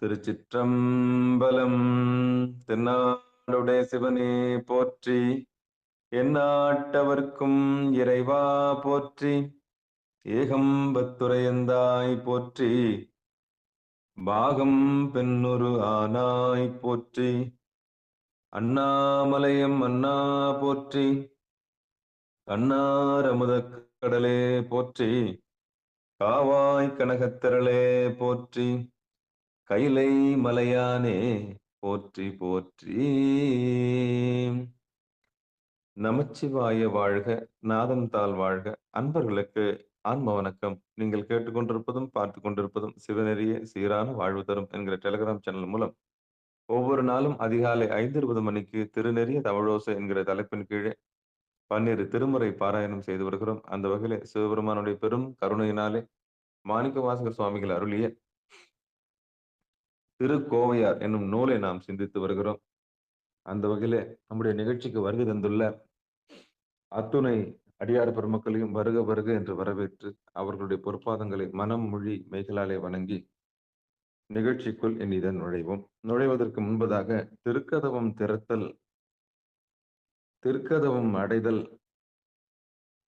திருச்சிற்றம்பலம். தென்னாடுடைய சிவனே போற்றி, எந்நாட்டவர்க்கும் இறைவா போற்றி, ஏகம்பத்துரையந்தாய் போற்றி, பாகம் பெண்ணுரு ஆனாய் போற்றி, அண்ணாமலையம் அண்ணா போற்றி, அன்னாரமுதக் கடலே போற்றி, காவாய் கனகத்திரளே போற்றி, கைலை மலையானே போற்றி போற்றி. நமச்சிவாய வாழ்க, நாதம் தாழ் வாழ்க. அன்பர்களுக்கு ஆன்ம வணக்கம். நீங்கள் கேட்டுக்கொண்டிருப்பதும் பார்த்து கொண்டிருப்பதும் சிவநெறிய சீரான வாழ்வு தரும் என்கிற டெலிகிராம் சேனல் மூலம் ஒவ்வொரு நாளும் அதிகாலை 5:20 மணிக்கு திருநெறிய தமிழோசை என்கிற தலைப்பின் கீழே 12 திருமுறை பாராயணம் செய்து வருகிறோம். அந்த வகையிலே சிவபெருமானுடைய பெரும் கருணையினாலே மாணிக்க வாசகர் சுவாமிகள் அருளிய திருக்கோவையார் என்னும் நூலை நாம் சிந்தித்து வருகிறோம். அந்த வகையிலே நம்முடைய நிகழ்ச்சிக்கு வருகை தந்துள்ள அத்துணை அடியார் பெருமக்களையும் வருக வருக என்று வரவேற்று அவர்களுடைய பொற்பாதங்களை மனம் மொழி மெய்களாலே வணங்கி நிகழ்ச்சிக்குள் இனிதன் நுழைவோம். நுழைவதற்கு முன்பதாக திருக்கதவம் திறத்தல், திருக்கதவம் அடைதல்,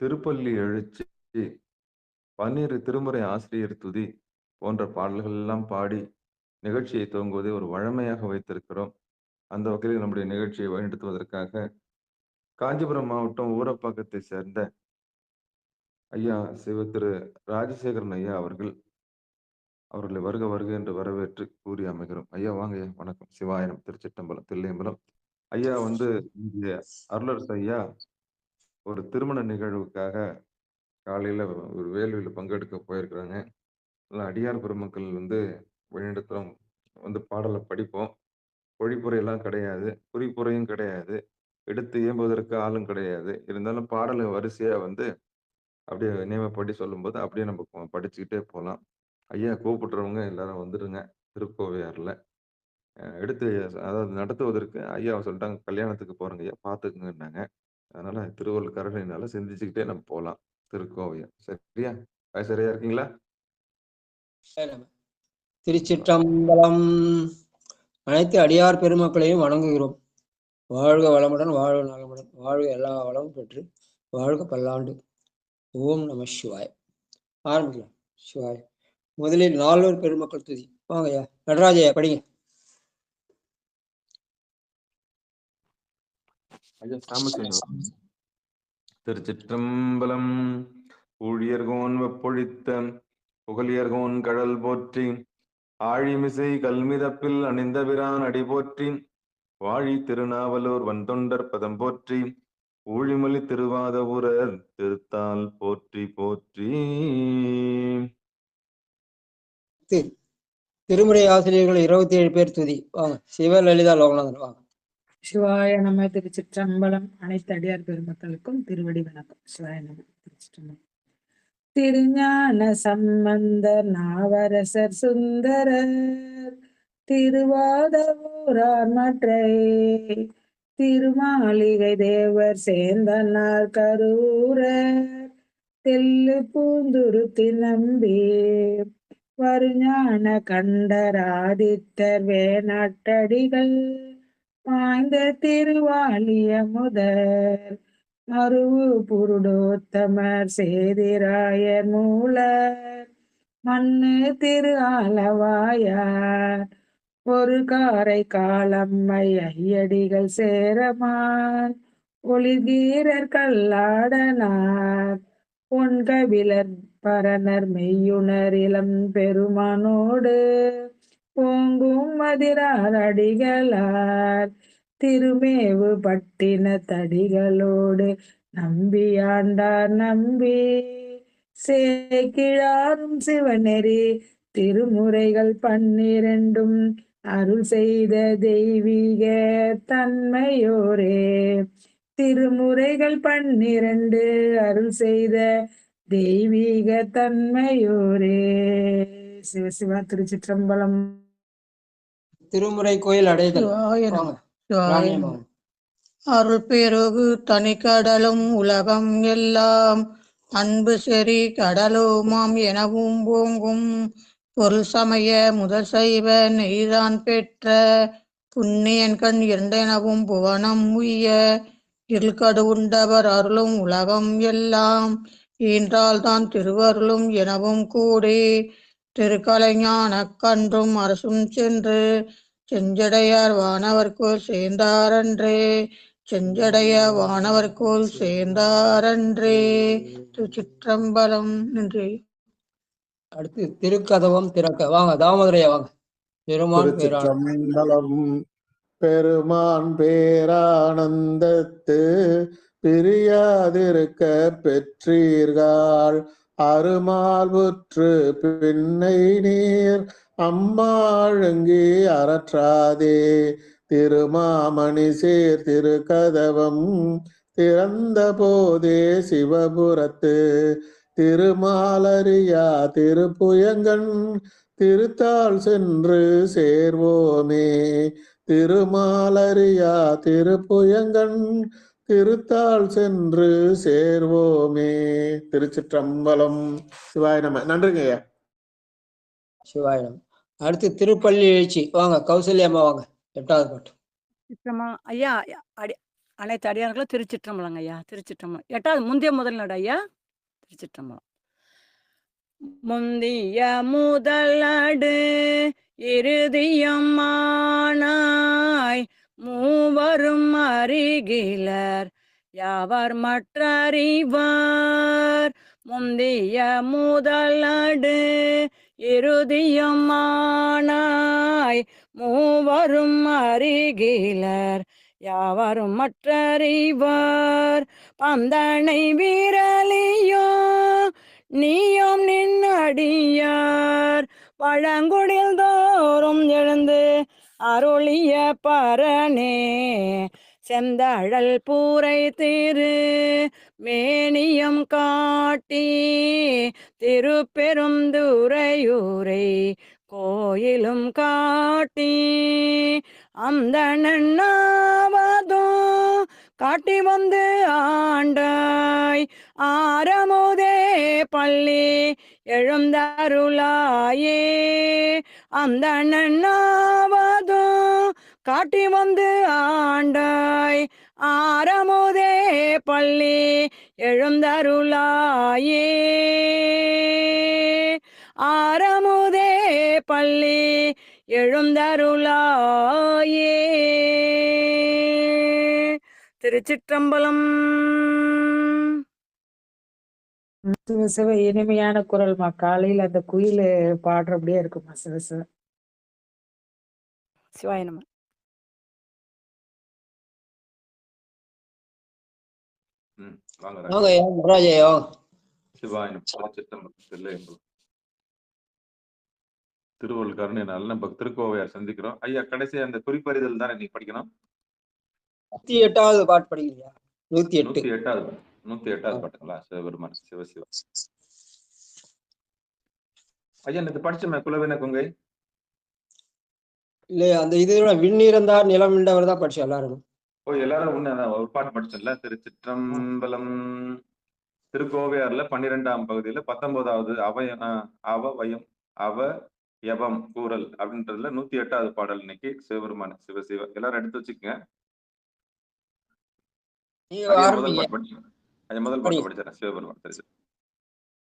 திருப்பள்ளி எழுச்சி, 12 திருமுறை ஆசிரியர் துதி போன்ற பாடல்கள் எல்லாம் பாடி நிகழ்ச்சியை துவங்குவதை ஒரு வழமையாக வைத்திருக்கிறோம். அந்த வகையில் நம்முடைய நிகழ்ச்சியை வழிநடத்துவதற்காக காஞ்சிபுரம் மாவட்டம் ஊரப்பாக்கத்தை சேர்ந்த ஐயா திரு ராஜசேகரன் ஐயா அவர்களை வருக வருக என்று வரவேற்று கூறி அமைகிறோம். ஐயா வாங்க ஐயா, வணக்கம். சிவாயனம், திருச்சிட்டம்பலம், தில்லையம்பலம். ஐயா இங்கே அருளரசு ஐயா ஒரு திருமண நிகழ்வுக்காக காலையில ஒரு வேள்வியில் பங்கெடுக்க போயிருக்கிறாங்க. அடியார் பெருமக்கள் வழிநடத்துறோம், பாடலை படிப்போம். பொழிப்புரையெல்லாம் கிடையாது, குறிப்புரையும் கிடையாது, எடுத்து இயம்புவதற்கு ஆளும் கிடையாது. இருந்தாலும் பாடலை வரிசையா அப்படியே நியமப்படி சொல்லும்போது அப்படியே நம்ம படிச்சுக்கிட்டே போகலாம். ஐயா கூப்பிட்டுறவங்க எல்லாரும் வந்துடுங்க. திருக்கோவையார்ல எடுத்து அதாவது நடத்துவதற்கு ஐயாவை சொல்லிட்டாங்க, கல்யாணத்துக்கு போறேங்க ஐயா பார்த்துக்குங்கன்னாங்க. அதனால திருவள்ளுவர் கருணையினால சிந்திச்சுக்கிட்டே நம்ம போகலாம். திருக்கோவையார் சரியா? சரியா இருக்கீங்களா? திருச்சிற்றம்பலம். அனைத்து அடியார் பெருமக்களையும் வணங்குகிறோம். வாழ்க வளமுடன், வாழ்க நலமுடன், வாழ்க எல்லா வளமும் பெற்று வாழ்க பல்லாண்டு. ஓம் நம சிவாய். ஆரம்பிக்கலாம். சிவாய். முதலில் 4 பெருமக்கள் துதி. வாங்கய்யா நடராஜையா படிங்க. திருச்சிற்றம்பலம். ஊழியர்கோன் வெப்பொழித்த புகழியர்கோன் கடல் போற்றி, ஆழிமிசை கல்மிதப்பில் அணிந்த பிரான் அடி போற்றி, வாழி திருநாவலூர் வந்தொண்டர் பதம் போற்றி, ஊழிமொழி திருவாத ஊரர் திருத்தால் போற்றி போற்றி. திருமுறை ஆசிரியர்கள் 27 பேர் துதி. வாங்க. சிவலலிதா லோகநாதன் வாங்க. சிவாய நம. திருச்சிற்றம்பலம். அனைத்து அடியார் பெருமக்களுக்கும் திருவடி வணக்கம். சிவாய நம. திருச்சிற்றம்பலம். திருஞான சம்பந்தர் நாவரசர் சுந்தரர் திருவாதவூரார் மற்றை திருமாளிகை தேவர் சேந்தனார் கரூரர் தெல்லு பூந்துருத்தி நம்பி வருஞான கண்டராதித்தர் வேணாட்டடிகள் வாய்ந்த திருவாலிய முதல் மருவு புருடோத்தமர் சேதிராயர் மூலர் மண்ணு திரு ஆலவாயார் ஒரு காரை காலம்மை ஐயடிகள் சேரமான் ஒளிர்கீரர் கல்லாடனார் பொன்கவிலர் பரணர் மெய்யுணர் இளம் பெருமானோடு பொங்கும் மதிரார் அடிகளார் திருமேவு பட்டின தடிகளோடு நம்பியாண்டார் நம்பி சேக்கிழாரும் சிவநெறி திருமுறைகள் 12 அருள் செய்த தெய்வீக தன்மையோரே. திருமுறைகள் 12 அருள் செய்த தெய்வீக தன்மையோரே. சிவசிவா. திருச்சிற்றம்பலம். திருமுறை கோயில் அடைதல். அருள் பெருகு தனி கடலும் உலகம் எல்லாம் அன்பு செறி கடலுமாம் எனவும் ஓங்கும் பொருள் சமய முதல் சைவ நெய்தான் பெற்ற புண்ணியன்கண் இரண்டெனவும் புவனம் உய்ய இருள்கடு உண்டவர் அருளும் உலகம் எல்லாம் ஈன்றால்தான் திருவருளும் எனவும் கூடி திருக்கலைஞான கன்றும் அரசும் சென்று செஞ்சடையார் வானவர்கோல் சேர்ந்தாரன்றே செஞ்சடைய வானவர்கோல் சேர்ந்தாரன்றே. திருச்சிற்றம்பலம். நன்றி. அடுத்து திருக்கதவம் திறக்க. வாங்க தாமோதரையா வாங்க. பெருமான் பேரான திருச்சிற்றம்பலம். பெருமான் பேரானந்தத்து பிரியாதிருக்க பெற்றீர்கள் அருமால்புற்று பின்னை நீர் அம்மாழுங்கி அறற்றாதே திருமாமணி சேர் திருக்கதவம் திறந்த போதே சிவபுரத்து திருமாலரியா திருப்புயங்கன் திருத்தாள் சென்று சேர்வோமே திருமாலரியா திருப்புயங்கன் திருத்தாள் சென்று சேர்வோமே. திருச்சிற்றம்பலம். சிவாய நம. நன்றிங்க ஐயா. சிவாயிடம். அடுத்து திருப்பள்ளி எழுச்சி. வாங்க கௌசல்யம்மா வாங்க. 8வது பாட்டு. ஐயா அனைத்து அடியார்களும் திருச்சிற்றம்பலங்க ஐயா. திருச்சிற்றம்பலம். 8வது முந்தைய முதல் நட ஐயா. திருச்சிற்றம்பலம். முந்திய முதலடு இறுதியம்மானாய் மூவரும் அறிகிலர் யாவர் மற்றறிவார் முந்திய முதலடு இறுதியம்மானாய் மூவரும் அறிகிலர் யாவரும் மற்றறிவார் பந்தனை விரலியோ நீயும் நின்னடியார் பழங்குடில் தோறும் எழுந்து அருளிய பரனே செந்தழல் பூரை திரு மேனியம் காட்டி திருப்பெருந்துறையூரை கோயிலும் காட்டி அந்த நன்னாவதோ காட்டி வந்து ஆண்டாய் ஆரமுதே பள்ளி எழுந்தருளாயே அந்த நன்னாவதோ காட்டி வந்து ஆண்டாய் ஆரமுதே பள்ளி எழுந்தருளாயே ஆரமுதே பள்ளி எழுந்தருளாயே. திருச்சிற்றம்பலம். சிவ இனிமையான குரல்மா. காலையில் அந்த குயில் பாடுறபடியே இருக்குமா. சிவசிவ. சிவாய நம. வாங்க ராஜையா. சிவாயனம். திருவள்ளுவர் கருணையினால நம்ம திருக்கோவையார் சந்திக்கிறோம். ஐயா கடைசி அந்த குறிப்பறிதல் தானே நீங்க படிக்கணும். 108வது பாட்டு படிக்கிறீங்க. 108வது பாட்டுங்களா? சிவபெருமான் சிவசிவா. ஐயா இது படிச்சோமே குலவின கொங்கை. இல்லையா அந்த இதோட விண்ணீரந்தார் நிலம் விண்டவர் தான் படிச்சோம் எல்லாரும். எல்லாரும் ஒண்ணு ஒரு பாட்டு படிச்சோம்ல. திருச்சிற்றம்பலம். திருக்கோவையார்ல 12ஆம் பகுதியில 19வது அவயம் அவ யவம் கூறல் அப்படின்றதுல 108வது பாடல் இன்னைக்கு சிவபெருமான் சிவசிவ. எல்லாரும் எடுத்து வச்சுக்கோங்க. முதல் பாட்டு படிச்சிடறேன். சிவபெருமான் தெரிஞ்சு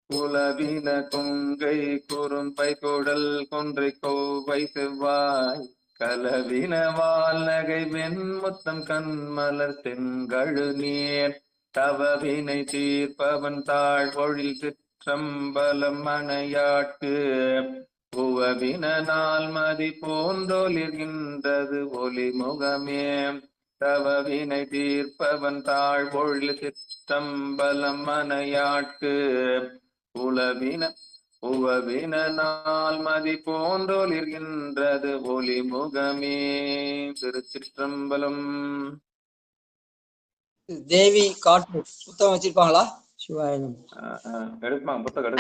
குலவின கொங்கை குறும்பை குடல் கொன்றை கோவை செவ்வாய் கலவின வால் நகை வெண்முத்தம் கண்மலர் தென்கழு நீர் தவவினை தீர்ப்பவன் தாழ் பொழில் சிற்றம்பலம் மனையாட்டு உவவின நாள் மதி போன்றொலிர்கின்றது ஒளி முகமே தவவினை தீர்ப்பவன் தாழ் பொழில் சிற்றம்பலம் மனையாட்டு உவவின நாள் மதி போன்றொலிர்கின்றது ஒளி முகமே. திருச்சிற்றம்பலம். தேவி காட்டு புத்தகம் வச்சிருப்பாங்களா? சிவாயனம். எடுப்பாங்க புத்தகம்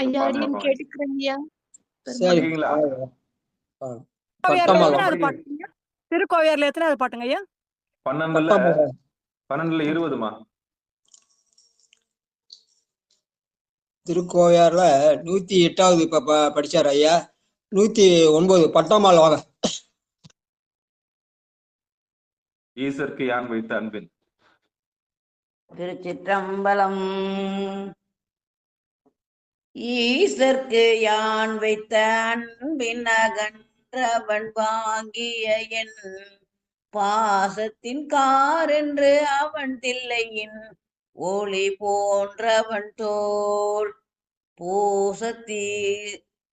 திருக்கோவையார்ல எத்தனாவது பாட்டுங்க ஐயா? 12ல 20மா? திருக்கோவையார்ல 108வது இப்ப படிச்சாரு ஐயா. 109 பட்டாமால் வாங்க. ஈசருக்கு யான் வைத்த அன்பின். திருச்சிற்றம்பலம். ஈசர்க்கு யான் வைத்த அன்பின் அகன்றவன் வாங்கிய என் பாசத்தின் காரென்று அவன் தில்லையின் ஒளி போன்றவன் தோல்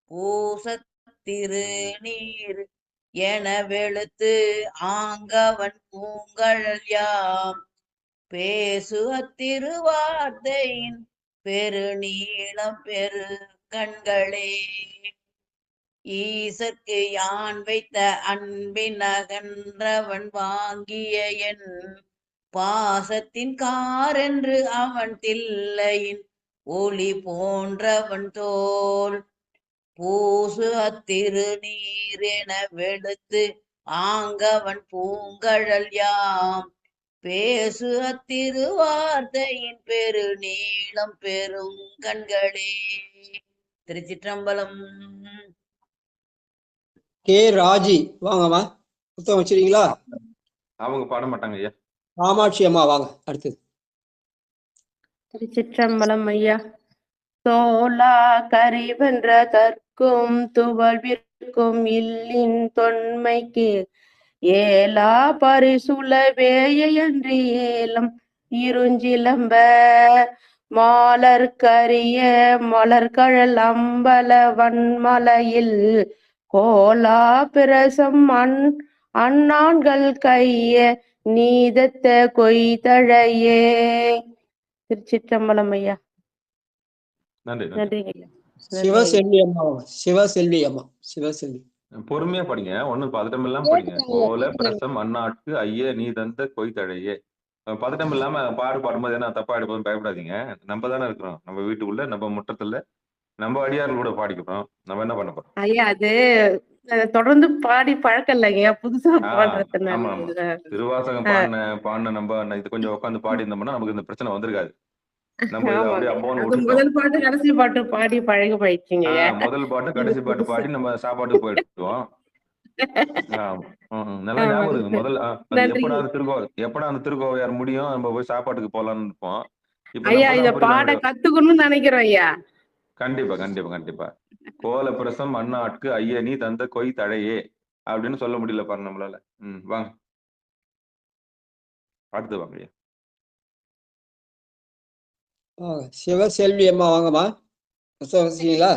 பூசத்திரு நீர் என வெளுத்து ஆங்கவன் பூங்கழல் யாம் பேசு அத்திருவார்த்தையின் பெருநீளம் பெரு கண்களே. ஈசற்கு யான் வைத்த அன்பின் அகன்றவன் வாங்கிய என் பாசத்தின் காரென்று அவன் தில்லையின் ஒளி போன்றவன் தோல் பூசு அத்திரு நீர் என வெளுத்து ஆங்கவன் பூங்கழல் யாம் பேசு அத்திருவார்த்தையின் பெரு நீளம் பெரும் கண்களே. திருச்சிற்றம்பலம். கே ராஜி வாங்கம்மா. புத்தகம் வச்சிருக்கீங்களா? அவங்க பாட மாட்டாங்க ஐயா. காமாட்சி அம்மா வாங்க அடுத்தது. திருச்சிற்றம்பலம் ஐயா. தோலா கரிவென்ற கற்கும் துவள்விற்கும் இல்லின் தொன்மைக்கு ஏலா பரிசுல வேயன்றி ஏலம் இருஞ்சிலம்ப மாலர்கரிய மலர்கழல் அம்பல வன்மலையில் கோலா பிரசம் அண்ணான்கள் கைய நீதத்த கொய்தழையே. திருச்சிற்றம்பலம் ஐயா. நன்றி. நன்றிங்க ஐயா. சிவசெல்வி அம்மா வாங்க. சிவசெல்வி அம்மா. சிவசெல்வி பொறுமையா படிங்க, ஒண்ணும் பதட்டம் இல்லாம படிங்க. கோல பிரசம் அண்ணாட்கு ஐய நீ தந்த கொய்தழையே. பதட்டம் இல்லாம பாடும்போது என்ன தப்பா எடுப்போம் பயப்படாதீங்க. நம்ம தானே இருக்கிறோம், நம்ம வீட்டுக்குள்ள, நம்ம முற்றத்துல, நம்ம அடியார்கள் கூட பாடிக்கிறோம். நம்ம என்ன பண்ண போறோம் ஐயா? அது தொடர்ந்து பாடி பழக்கம் இல்லைங்க, புதுசா பாடுறது. ஆமா ஆமா, திருவாசகம் பாடின நம்ம இது கொஞ்சம் உட்காந்து பாடி இருந்தோம்னா நமக்கு இந்த பிரச்சனை வந்திருக்காது. நம்ம இதை அப்படியே அப்போன்னு விட்டுட்டோம். முதல் பாட்டு கடைசி பாட்டு பாடி பழக போயிடுச்சுங்க. முதல் பாட்டு கடைசி பாட்டு பாடி நம்ம சாப்பாட்டுக்கு போயிடுவோம். நல்லா ஞாபகம் இருக்கு. எப்படா அந்த திருக்கோவையார் முடியும், நம்ம போய் சாப்பாட்டுக்கு போலான்னு இருப்போம். ஐயா இத பாட கத்துக்கணும்னு நினைக்கிறோம் ஐயா. கண்டிப்பா கண்டிப்பா கண்டிப்பா. கோல பிரசம் அண்ணாட்கு ஐயனி தந்த கொய் தழையே அப்படின்னு சொல்ல முடியல பாருங்க நம்மளால. வாங்க அடுத்து வாங்க ஐயா. சிவசெல்வி அம்மா வாங்கம்மா. புத்தகம் வச்சிருக்கீங்களா?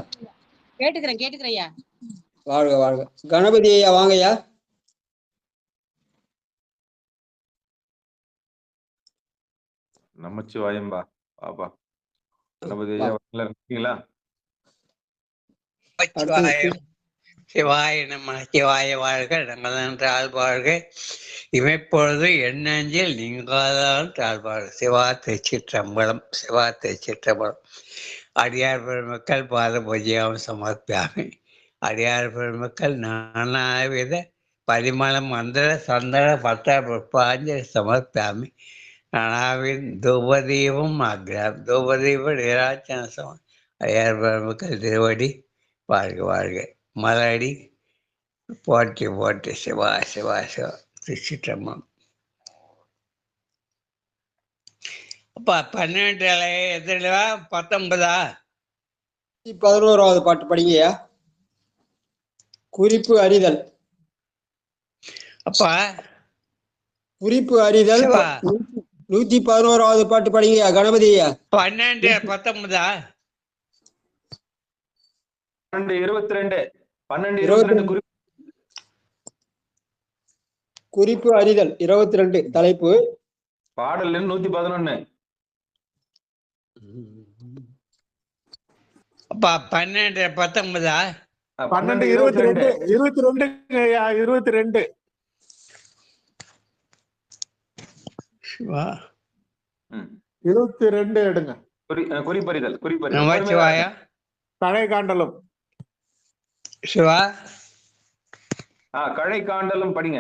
கேட்டுக்கிறேன் ஐயா. வாழ்க வாழ்க. கணபதி ஐயா வாங்க ஐயா. நமச்சிவாயம்பா பாப்பா. கணபதி ஐயா இருக்கீங்களா? சிவாய நம. சிவாய வாழ்க. நன்றென்றால் வாழ்க. இமைப்பொழுது எண்ணெஞ்சில் நீங்காதான் தாழ்வாழ்க. சிவா திருச்சிற்றம்பலம். சிவா திருச்சிற்றம்பலம். அடியார் பெருமக்கள் பாத பூஜ்யம் சமர்ப்பியாமி. அடியார் பெருமக்கள் நானாவித பரிமள மந்திர சந்தன பட்ட புஷ்பாஞ்சலி சமர்ப்பியாமி. நானாவின் தூபதீபம் ஆக்ராம். தூபதீப நிராச்சன சமம். அடியார் பெருமக்கள் திருவடி வாழ்க வாழ்க. மலடி போற்றி போற்றி. சிவா சிவா சிவா. திருச்சிற்றம்பலம். அப்பா 12 எதிரா 19 11வது பாட்டு படிங்கய்யா. குறிப்பு அறிதல். அப்பா குறிப்பு அறிதல் 111வது பாட்டு படிங்கய்யா. கணபதி ஐயா. 12 19 22 குறிப்பு அறிதல் 22 தலைப்பு. பாடல் 111. அப்பா 12 19 12 22 22 22 எடுங்க. குறிப்பறிதல் நமச்சிவாயா. தலை காண்டலும். சிவா கழை காண்டலும் படிங்க.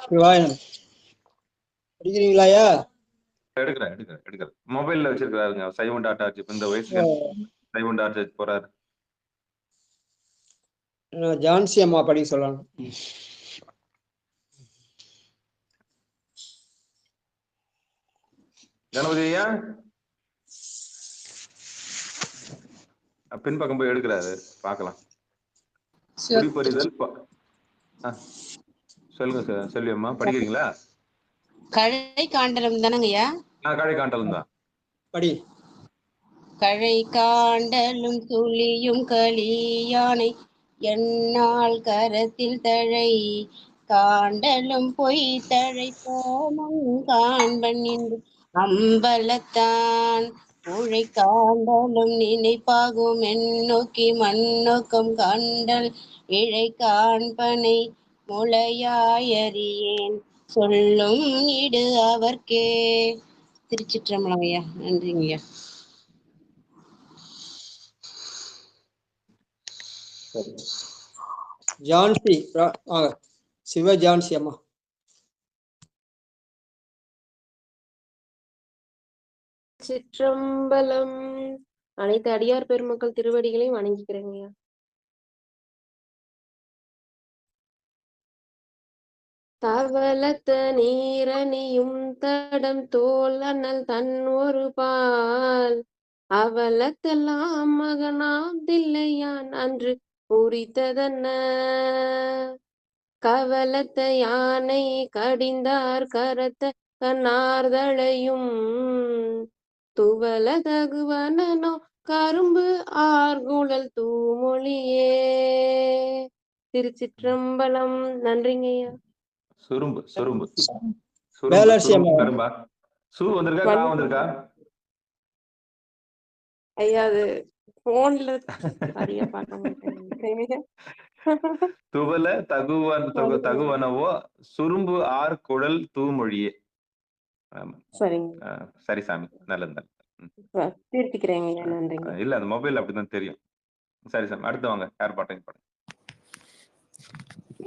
சிவாய நம. படிக்கிறீங்களாயா? எடுக்கிறேன். மொபைல்ல வச்சிருக்காருங்க சைவன்.org. இந்த வயசுல சைவன்.org போறாரு. ஜான்சி அம்மா படிக்க சொல்லணும். கணபதி ஐயா பின்பக்கம் போய் எடுக்கிறாரு, பார்க்கலாம். குடிப்பறிதல் சொல்லுங்க செல்வியம்மா, படிக்கிறீங்களா? கழை காண்டலம் தானங்கய்யா? கழை காண்டலம் தான். படி. கழை காண்டலும் துளியும் களியானை என்னால் கரத்தில் தழை காண்டலும் பொய் தழை போமன் காண்பன் என்று அம்பலத்தான் உழை காண்டலும் நினைப்பாகும் எண்ணோக்கி மண்ணோக்கம் காண்டல் இழை காண்பனை முளையாயறியேன் சொல்லும் இடு அவர்க்கே. திருச்சிற்றம்பலம் ஐயா. நன்றிங்கய்யா. ஜான்சி சிவ ஜான்சி அம்மா. சிற்றம்பலம். அனைத்து அடியார் பெருமக்கள் திருவடிகளையும் வணங்கிக்கிறேங்க. தவளத்த நீரணியும் தடம் தோல் அண்ணல் தன் ஒரு பால் அவலத்தெல்லாம் மகனாம் தில்லையான் அன்று உரித்ததன்ன கவலத்த யானை கடிந்தார் கரத்த கண்ணார்தளையும் துவல தகுவனோ கரும்பு ஆர்குழல் தூமொழியே. திருச்சிற்றம்பலம். நன்றிங்கய்யா. சுரும்பு கரும்பா? சூ வந்திருக்கா, கா வந்திருக்கா? ஐயா அது போன்ல சரியா பார்க்க மாட்டேன். துவல தகுவனவோ சுரும்பு ஆர் குழல் தூமொழியே. சரிங்க. சரி சாமி, நல்லது. திருத்திக்கிறேங்க. நன்றிங்க. இல்ல அந்த மொபைல் அப்படிதான் தெரியும். சரி சாமி, அடுத்து வாங்க. யார் பாட்டையும் பாடுங்க.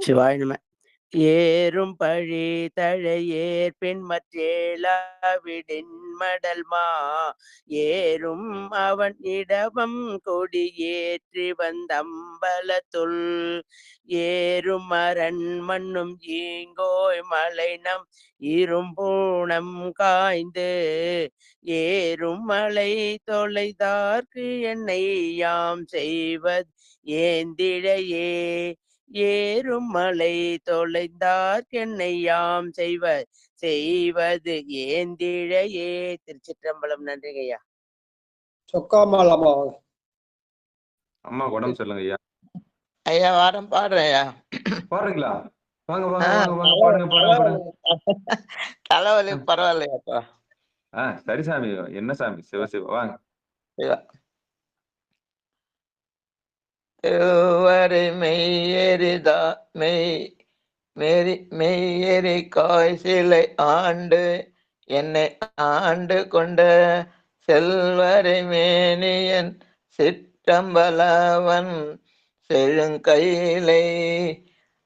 சிவாயினமே. ஏறும் பழி தழையேற் பின்மற்றேளாவிடின் மடல்மா ஏறும் அவன் இடவம் கொடியேற்றி வந்தம்பலத்துள் ஏறும் மரண் மண்ணும் ஈங்கோய் மலைனம் இரும்பூணம் காய்ந்து ஏறும் மலை தொலைதார்க்கு என்னை யாம் செய்வது ஏந்திழையே ஏறும் மலை தொலைந்தார்க்கு என்னை யாம் செய்வது ஏந்திழையே. திருச்சிற்றம்பலம். நன்றிங்க ஐயா. சொக்காமால் அம்மா. அம்மா உடம்பு சொல்லுங்க ஐயா. ஐயா வாரம் பாடுறேன் ஐயா. பாடுறீங்களா? பாடுங்க. தலைவலி பரவாயில்லையாப்பா? சரி சாமி. என்ன சாமி? சிவசிவ வாங்க. திருவரை மெய்யெறி காய் சிலை ஆண்டு என்னை ஆண்டு கொண்ட செல்வரை மேனியன் சிற்றம்பலவன் செழுங்கையிலை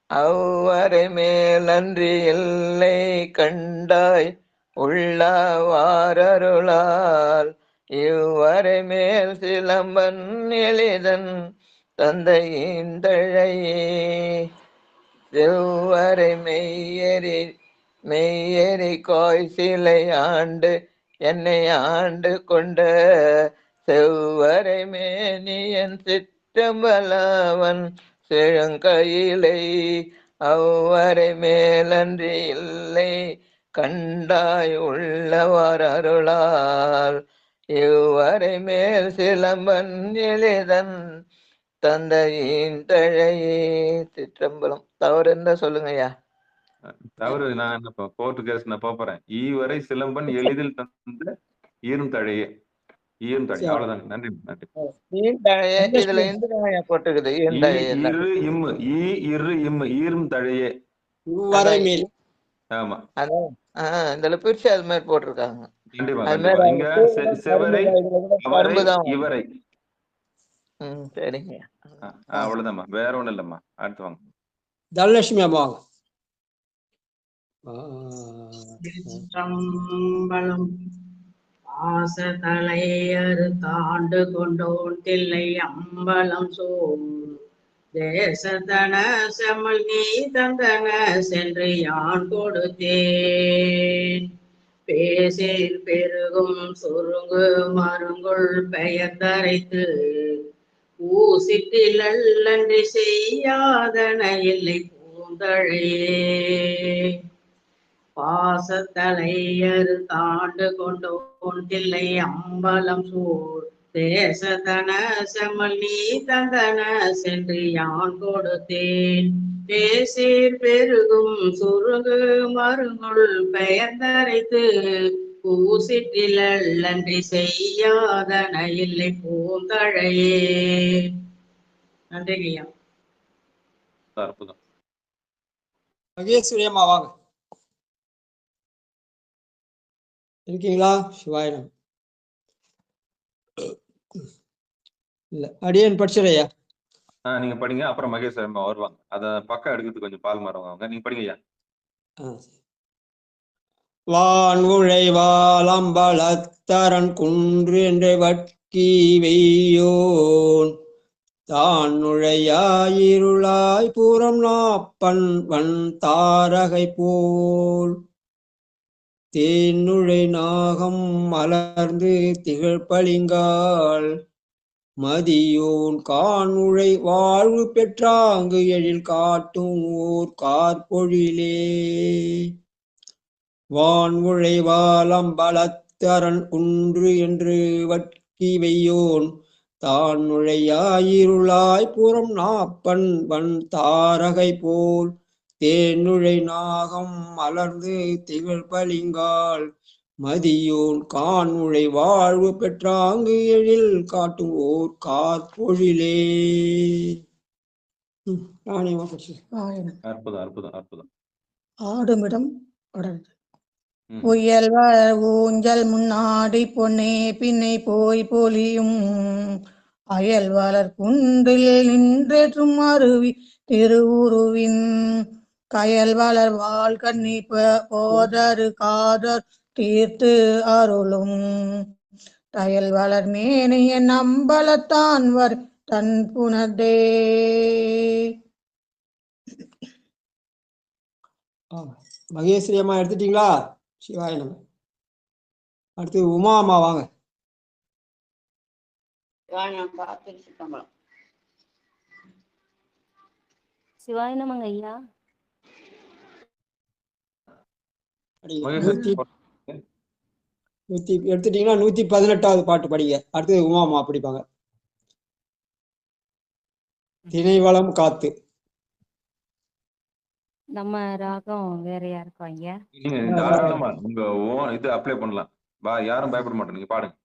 அவ்வரை மேலன்றி இல்லை கண்டாய் உள்ளவாரருளால் இவ்வரை மேல் சிலம்பன் எளிதன் தந்தையின்தழையே செவ்வரை மெய்யெறி காய் சிலை ஆண்டு என்னை ஆண்டு கொண்ட செவ்வரை மேனியன் சிற்றம்பலவன் செழுங்கையிலை அவ்வரை மேலன்றி இல்லை கண்டாய் உள்ளவார் அருளால் இவ்வரை மேல் சிலம்பன் எளிதன் தந்தையின் தழையே. சிற்றம்பலம். தவறு இருந்தா சொல்லுங்க ஐயா. தவறு நான் கோர்ட்டு கேஸ் நான் போறேன். ஈவரை சிலம்பன் எளிதில் தந்த ஈரும் தழையே. ஈரும் தழை. அவ்வளவுதாங்க. நன்றி. இதுல எந்த போட்டுக்குது? ஈரும் தழையே. ஆமா, இதுல பிரிச்சு அது மாதிரி போட்டிருக்காங்க. இங்க செவரை இவரை. திருச்சிற்றம்பலம். ஆசதலையறு தாண்டு கொண்டோன் தில்லை அம்பலம் சோம் தேசத்தன செமல் நீ தந்தன சென்று யான் கொடுத்தேன். பேசில் பெருகும் சுருங்கு மருங்குள் பெயர் தரைத்து ஊசிட்டில் அல்லன்றி செய்யாதன இல்லை பூந்தழையே. பாசத்தலையறு தாண்டு கொண்டோன் தில்லை அம்பலம் சூழ் தேசத்தன செம்மல் நீ தந்தன சென்று யான் கொடுத்தேன். பேசீர் பெருகும் சுருகு மருங்குள் பெயர் தரைத்து பூசிட்டில் அல்லன்றி செய்யாதன இல்லை பூந்தழையே. நன்றிங்கய்யா. அற்புதம். மகேஸ்வரி அம்மா வாங்க. இருக்கீங்களா? சிவாயனம் இல்ல, அடியேன் படிச்சிடையா. நீங்க படிங்க, அப்புறம் மகேஸ்வரி அம்மா வருவாங்க. அத பக்கம் எடுக்கிறதுக்கு கொஞ்சம் பால் மரம் வாங்க. நீங்க படிங்க ஐயா. வான்முழை வாழம்பலத்தரன் குன்று என்ற வட்கி வெய்யோன் தான் நுழையாயிருளாய் பூரம் நாப்பன் வன் தாரகை போல் தேன்னுழை நாகம் மலர்ந்து திகழ்பளிங்கால் மதியோன் காணுழை வாழ்வு பெற்றாங்கு எழில் காட்டும் ஓர் கார்பொழிலே. வான்முழை வாழம்பலத்தரன் குன்று என்று வட்கி வெய்யோன் தான் நுழையாயிருளாய் புறம் நாப்பன் வன் தாரகை போல் தேனுழை நாகம் மலர்ந்து திகழ்பளிங்கால் மதியோன் காணுழை வாழ்வு பெற்றாங்கு எழில் காட்டும் ஓர் கார்பொழிலே. அற்புதம் அற்புதம் அற்புதம். ஆடுமிடம் தொடர்ந்து. உயல் ஊஞ்சல் முன்னாடி பொன்னே பின்னை போய் பொலியும் அயல் வளர் குன்றில் நின்றேற்றும் அருவி திருவுருவின் கயல் வளர் வாழ் கண்ணி போதரு காதர் தீர்த்து அருளும் தயல் வளர் மேனிய நம்பலத்தான் வர் தன் புனதே. மகேஸ்வரி அம்மா எடுத்துட்டீங்களா? சிவாயனம். அடுத்து உமா அம்மா வாங்க. சிவாயனமங்க ஐயா. எடுத்துட்டீங்கன்னா 118வது பாட்டு படிங்க. அடுத்து உமா அம்மா படிப்பாங்க. திணைவளம் காத்து. நம்ம ராகம் வேறையா இருக்கும் ஐயா. நீங்க தாராளமா உங்க இது அப்ளை பண்ணலாம். யாரும் பயப்பட மாட்டோம், நீங்க பாடுங்க.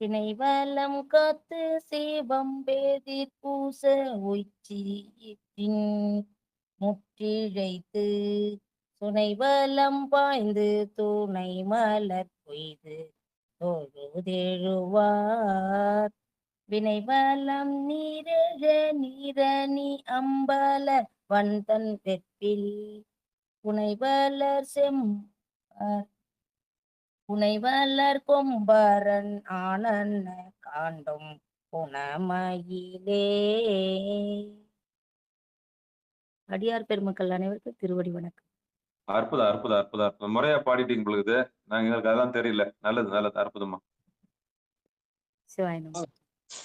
திணைவளம் காத்து சேவம் பேதிர் பூச உச்சியின் முற்றிழைத்து துணைவலம் பாய்ந்து துணை மலர் கொய்து தொழுதெழுவார் வினைவலம் நீரழ நீரணி அம்பல வந்தன் வெற்பில் புனைவலர் புனைவலர் கொம்பரன் ஆனன்ன காண்டும் புனமயிலே. அடியார் பெருமக்கள் அனைவருக்கும் திருவடி வணக்கம். அற்புதம் அற்புதம் அற்புதம் அற்புதம். முறையா பாடிட்டீங்க பொழுது. நாங்க எங்களுக்கு அதான் தெரியல. நல்லது நல்லது, அற்புதமா.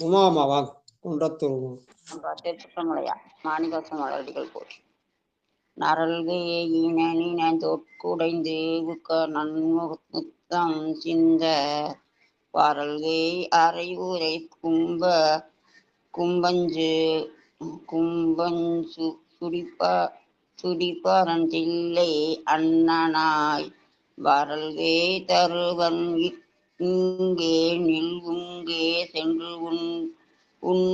உமா அம்மா வாங்க. குன்றத்தூர் திருச்சிற்றம்பலையா. மாணிகாசம் மலரடிகள் போல் நரல்கையின தொட்குடைந்து உக்க நன்முத்தம் சிந்த பாரல்கை அரை ஊரை கும்பஞ்சு சுடிப்பரன் தில்லை அண்ணனாய் வரல்கை தருவன் இங்கே நில்வுங்கே சென்று உன்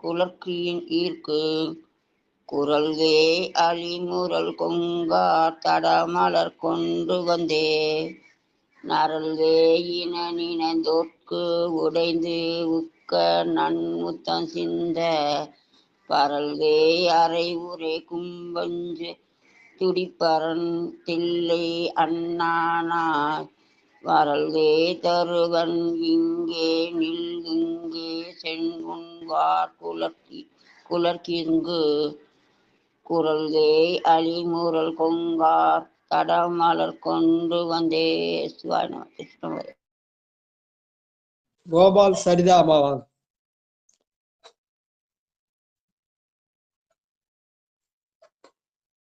குலர்கியின் ஈர்க்கு குரல்கே அழிமுரல் கொங்கா தடமலர் கொண்டு வந்தே நரல்கே இன நினைந்தோட்கு உடைந்து உக்க நன்முத்தம் சிந்த பரல்கே அரை உரை கும்பஞ்சு துடிப்பரன் தில்லை அண்ணானாய் வரல்வே தருவன் இங்கே நில் இங்கே செங்குன்வார் குலர்கிங்கு குரல்வே அழிமுரல் கொங்கார் தடமலர் கொண்டு வந்தே. சிவாய. கோபால் சரிதா அம்மா வாங்க.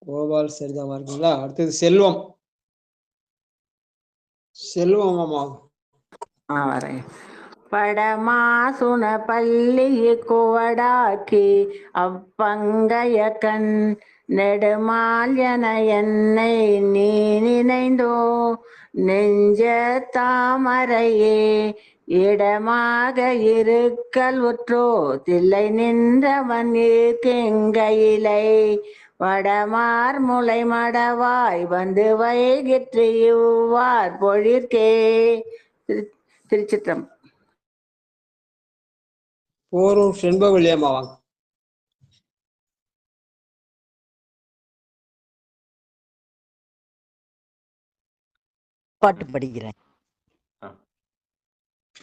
கோபால் சரிதாமா இருக்கீங்களா? அடுத்தது செல்வம். செல்வம் அம்மா வரேன். படமாசுன பள்ளி குவடாக்கி அப்பங்கைய கண் நெடுமால் என என்னை நீ நினைந்தோ நெஞ்ச தாமரையே இடமாக இருக்கல் உற்றோ தில்லை நின்றவன் கெங்கையிலை வடமார் முளை மடவாய் வந்து வைகிற்று இவ்வார் பொழிற்கே. திருச்சிற்றம். போரூர் செண்பவழி அம்மா வாங்க. பாட்டு படிக்கிறேன்.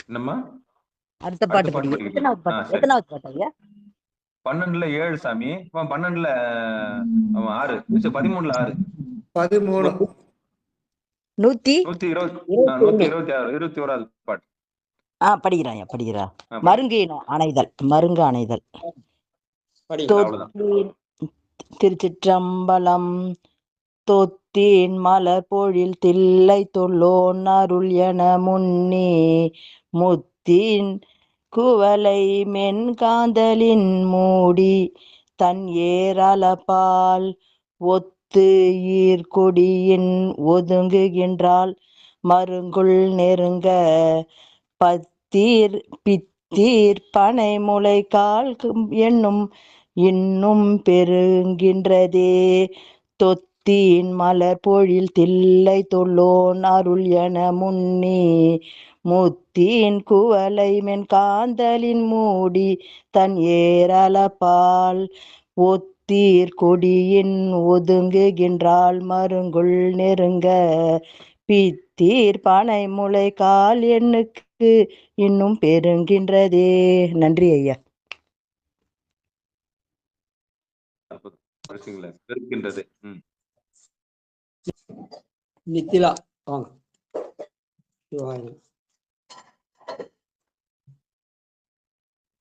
என்னம்மா? அடுத்த பாட்டு படிக்கிறேன். எத்தனாவது பாட்டு ஐயா? 12ல 7 சாமி. 12ல 6. 13ல 6. 13. 121வது பாட்டு. படிக்கிறேன். மருங்கு அணைதல். மருங்கு அணைதல். திருச்சிற்றம்பலம். தொத்தின் மலர் பொழில் தில்லை தொல்லோன் அருள் என முன்னி முத்தின் குவலை மென்காந்தலின் மூடி தன் ஏரலபால் ஒத்து ஈர்கொடியின் ஒதுங்குகின்றாள் மருங்குள் நெருங்க பித்தீர் பனை முளை கால் என்னும் இன்னும் பெருகின்றதே. தொத்தின் மலர் பொழில் தில்லை தொல்லோன் அருள் என முன்னி முத்தின் குவலை மென்காந்தலின் மூடி தன் ஏரலபால் ஒத்தீர் கொடியின் ஒதுங்குகின்றாள் மருங்குள் நெருங்க பித்தீர் பனை முளை கால் எண்ணுக்கு இன்னும் பெருகின்றதே. நன்றி ஐயா. நித்திலா வாங்க.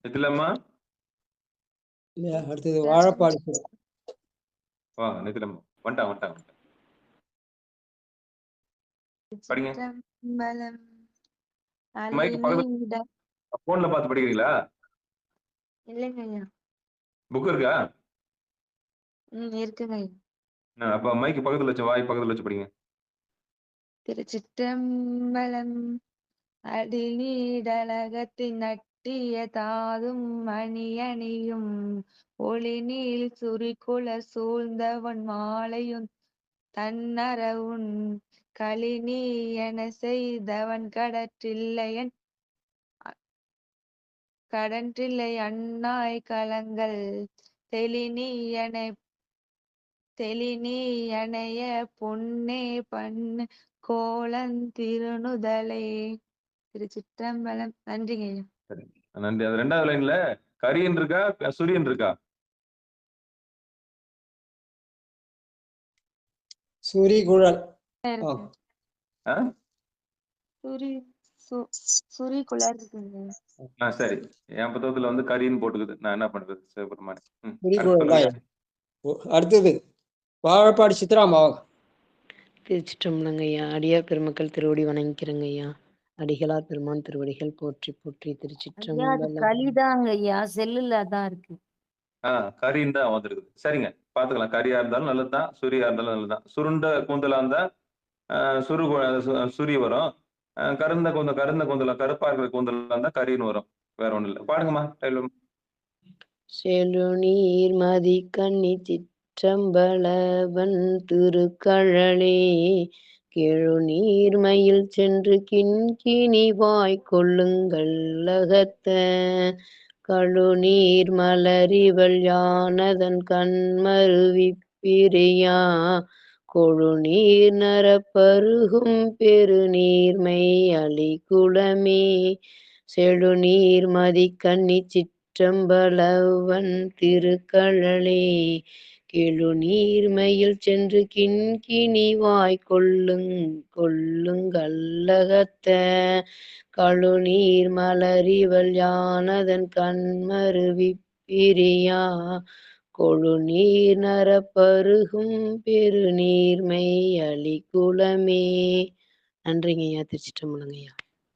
நித்திலம்மா. அடுத்தது வாழைப்பாடு. நித்திலம்மா வந்துட்டான். படிங்க. மைக் பக்கத்துல போன்ல பார்த்து படிக்கிறீங்களா? இல்லைங்க ஐயா. புக் இருக்கா? இருக்குங்க ஐயா. அப்ப மைக் பக்கத்துல வச்சு வாய் பக்கத்துல வச்சு படிங்க. திருச்சிற்றம்பலம். அடிநீடலகத்தின் நட்டிய தாதும் மணியணியும் ஒளிநீள் சுரிகுல சூழ்ந்தவன் மாலையும் தன்னரவுன் களிநீ என செய்தவன் கடற்றில்லை அண்ணாய் கலங்கள் தெளிநீ அணைய பொன்னே பண்ணு கோலன் திருநுதலே. திருச்சிற்றம்பலம். நன்றிங்க ஐயா. நன்றி. அது 2வது லைன்ல கரியன் இருக்கா சூரியன் இருக்கா? சூரி குழல். சூரி குழல் இருக்குங்க. சரி. என் புத்தகத்துல வந்து கரியன் போட்டுக்குது. நான் என்ன பண்றது? சிவபெருமான். அடுத்தது வாழைப்பாடு சித்ராமா. திருச்சிற்றம்பலங்க ஐயா. அடியார் பெருமக்கள் திருவடி வணங்கிக்கிறேங்க ஐயா. அடிகளார் பெருமான் திருவடிகள் போற்றி போற்றி. திருச்சிற்றம்பலம். களிதாங்க ஐயா, செல்லுல தான் இருக்கு. கரின்னு தான் வந்துருக்குது. சரிங்க, பாத்துக்கலாம். கரியா இருந்தாலும் நல்லதுதான், சுரியா இருந்தாலும் நல்லதுதான். சுருண்ட கூந்தலா இருந்தா சுரி வரும். கருந்த கூந்தலா கருப்பா இருக்கிற கூந்தலா இருந்தா கரின்னு வரும். வேற ஒண்ணும் இல்லை. பாடுங்கம்மா. செழுநீர் மதி கண்ணி சிற்றம்பலவன் திருக்கழலே கெழுநீர்மையில் சென்று கிண்கிணி வாய் கொள்ளுங்கள் அகத்த கழுநீர் மலரிவள் யானதன் கண்மருவி பிரியா கொழுநீர் நரப்பருகும் பெருநீர்மை அலிகுலமே செழுநீர் மதிக்கன்னி சிற்றம்பலவன் திருக்கழலே கெழுநீர்மையில் சென்று கிண்கிணி வாய் கொள்ளுங்கல்லகத்த கழுநீர் மலரிவள் யானதன் கண்மருவி பிரியா கொழுநீர் நரப்பருகும் பெருநீர்மை அலிகுலமே. நன்றிங்க ஐயா. திருச்சிற்றம்பலங்கய்யா.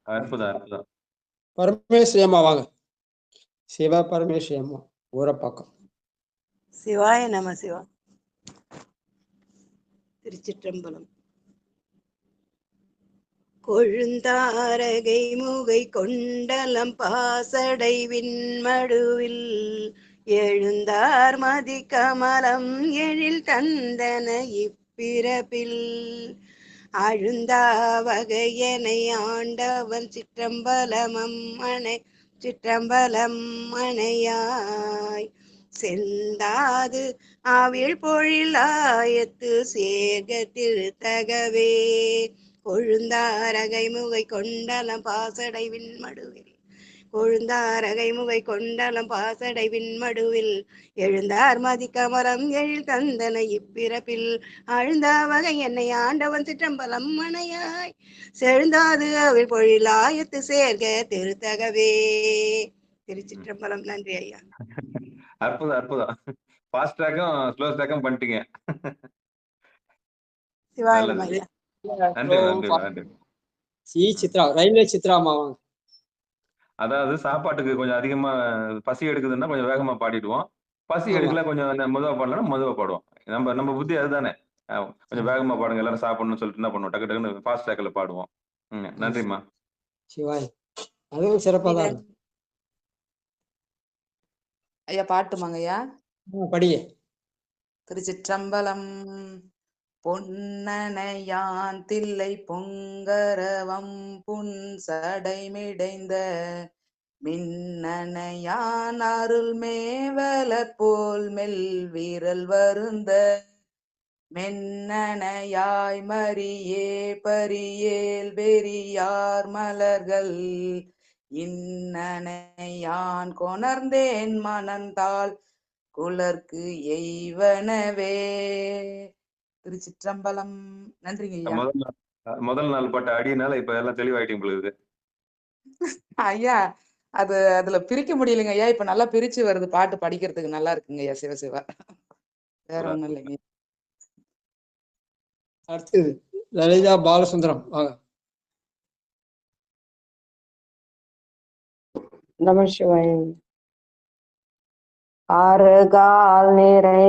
அற்புதம் அற்புதம். பரமேஸ்வரி அம்மா வாங்க. சிவா பரமேஸ்வரி அம்மா ஊரப்பாக்கம். சிவாய நம சிவா. திருச்சிற்றம்பலம். கொழுந்தாரகை முகை கொண்டலம் பாசடை விண்மடுவில் எழுந்தார் மதி கமலம் எழில் தந்தன இப்பிறப்பில் அழுந்தா வகையனை ஆண்டவன் சிற்றம்பலம் மனையாய் செந்தாது அவிழ் பொழிலாயத்து சேர்கத்தில் தகவே கொழுந்தாரகை முகை கொண்டலம் பாசடை விண்மடுவில் கொழுந்தாரகை முகை கொண்டலம் பாசடை விண்மடுவில் எழுந்தார் மதி கமலம் எழில் தந்தன இப்பிறப்பில் அழுந்தா வகை என்னை ஆண்டவன் சிற்றம்பலம் மனையாய் செழுந்தாது அவிழ் பொழிலாயத்து சேர்க திருத்தகவே. திருச்சிற்றம்பலம். நன்றி ஐயா. அற்புதம் அற்புதம். ஃபாஸ்ட் ட்ராக்கும் ஸ்லோ ட்ராக்கும் பண்ணிட்டீங்க. சிவாயம் ஐயா. நன்றி நன்றி நன்றி. சித்ரா ரயில்வே சித்ரா அம்மா வாங்க. அதாவது சாப்பாட்டுக்கு கொஞ்சம் அதிகமா பசி எடுக்குதுன்னா கொஞ்சம் வேகமா பாடிடுவோம். பசி எடுக்கல கொஞ்சம் மெதுவா பாடலாம், மெதுவா பாடுவோம். நம்ம புத்தி அதுதானே. கொஞ்சம் வேகமா பாடுங்க எல்லாரும் சாப்பிடணும்னு சொல்லிட்டு என்ன பண்ணுவோம், டக்கு டக்குன்னு ஃபாஸ்ட் ட்ராக்ல பாடுவோம். நன்றிம்மா. சிவாய். அதுவும் சிறப்பா தான் இருக்கு. ஐயா பாட்டுமாங்க ஐயா. படிய. திருச்சிற்றம்பலம். பொன்னனையான் தில்லை பொங்கரவம் புன் சடைமிடைந்த மின்னனையான் அருள் மேவலர் போல் மெல் வீரல் வருந்த மென்னனையாய் மரியே பரியேல் வெறியார் மலர்கள் இன்னனையான் கொணர்ந்தேன் மனந்தாள் குலர்க்கு எய்வனவே. திருச்சிற்றம்பலம். நன்றிங்க ஐயா. முதல் நாள் பட்ட அடியினால இப்ப எல்லாம் தெளிவாயிட்டீங்க உங்களுக்கு. ஐயா அதுல பிரிக்க முடியலைங்க ஐயா. இப்ப நல்லா பிரிச்சு வருது, பாட்டு படிக்கிறதுக்கு நல்லா இருக்குங்க ஐயா. சிவசிவா. வேற ஒண்ணும் இல்லைங்க. அடுத்தது லலிதா பாலசுந்தரம் வாங்க. நமசிவாய. ஆறுகால் நிறை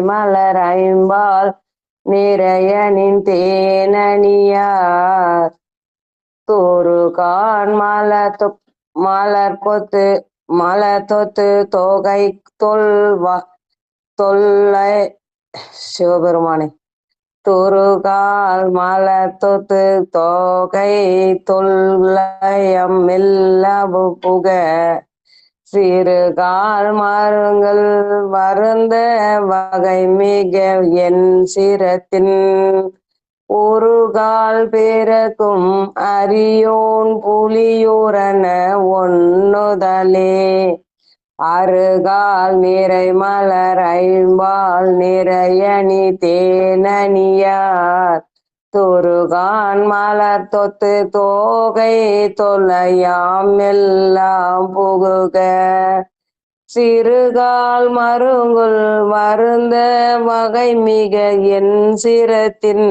மலர் ஐம்பால் நிறையனின் தேனணியார் தோறுகான் மலர் தொத்து தொகை தொல்லை சிவபெருமானே துருகால் மலர் தொத்து தொகை தொல்லையம் மெல்லபு புக சிறுகால் மருங்கள் வருந்த வகை மிக என் சிரத்தின் ஒருகால் பிறக்கும் அரியோன் புலியூரன ஒன்னுதலே அருகால் நிறை மலர் ஐம்பால் நிறையணி தேனணியார் துருகான் மலர் தொத்து தோகை தொல்லையாம் எல்லாம் புகுக சிறுகால் மருங்குல் வருந்த வகை மிக என் சிரத்தின்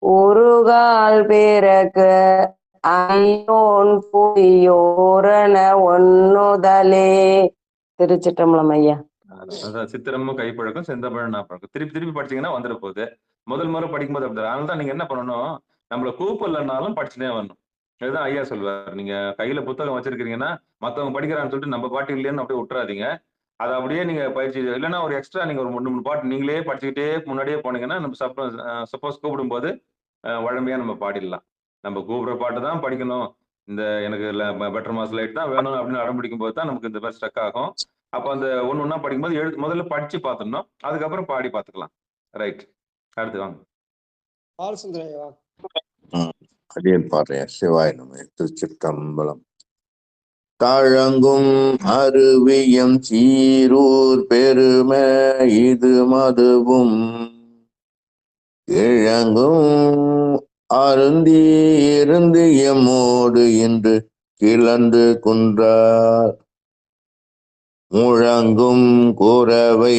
உருகால் பிறக்க ஐயோன் புலியோரண ஒன்னுதலே. திருச்சிற்றம்பலம் ஐயா. சித்திரமும் கைப்பழக்கம் செந்தமிழ் நாப்பழக்கம் திருப்பி படிச்சீங்கன்னா வந்துட போகுது. முதல் முறை படிக்கும்போது அப்படி. அதனால தான் நீங்க என்ன பண்ணணும், நம்மள கூப்பிடலனாலும் படிச்சுட்டே வரணும். இதுதான் ஐயா சொல்லுவார். நீங்க கையில புத்தகம் வச்சிருக்கீங்கன்னா மத்தவங்க படிக்கிறான்னு சொல்லிட்டு நம்ம பாட்டு இல்லைன்னு அப்படியே விட்டுறாதீங்க. அதை அப்படியே நீங்க பயிற்சி இல்லைன்னா ஒரு எக்ஸ்ட்ரா நீங்க ஒரு 3 பாட்டு நீங்களே படிச்சுக்கிட்டே முன்னாடியே போனீங்கன்னா நம்ம சப்போஸ் கூப்பிடும் போது வழமையா நம்ம பாடிடலாம். நம்ம கூப்பிடுற பாட்டு தான் படிக்கணும், இந்த எனக்கு பெட்டர் மாஸ் லைட் தான் வேணும் அப்படின்னு அடம் பிடிக்கும் போது தான் நமக்கு இந்த மாதிரி ஸ்ட்ரக் ஆகும். அப்ப அந்த ஒண்ணு படிக்கும்போது முதல்ல படிச்சு பார்த்துடணும், அதுக்கப்புறம் பாடி பார்த்துக்கலாம். ரைட், அடுத்து வாங்க. பாலசுந்தரையா அடியன் பாடுறேன். சிவாய நம. திருச்சிற்றம்பலம். தழங்கும் அருவியம் சீரூர் பெருமை இது மதுவும் இழங்கும் அருந்தி இருந்து எம்மோடு என்று கிளந்து குன்றார் முழங்கும் குறவை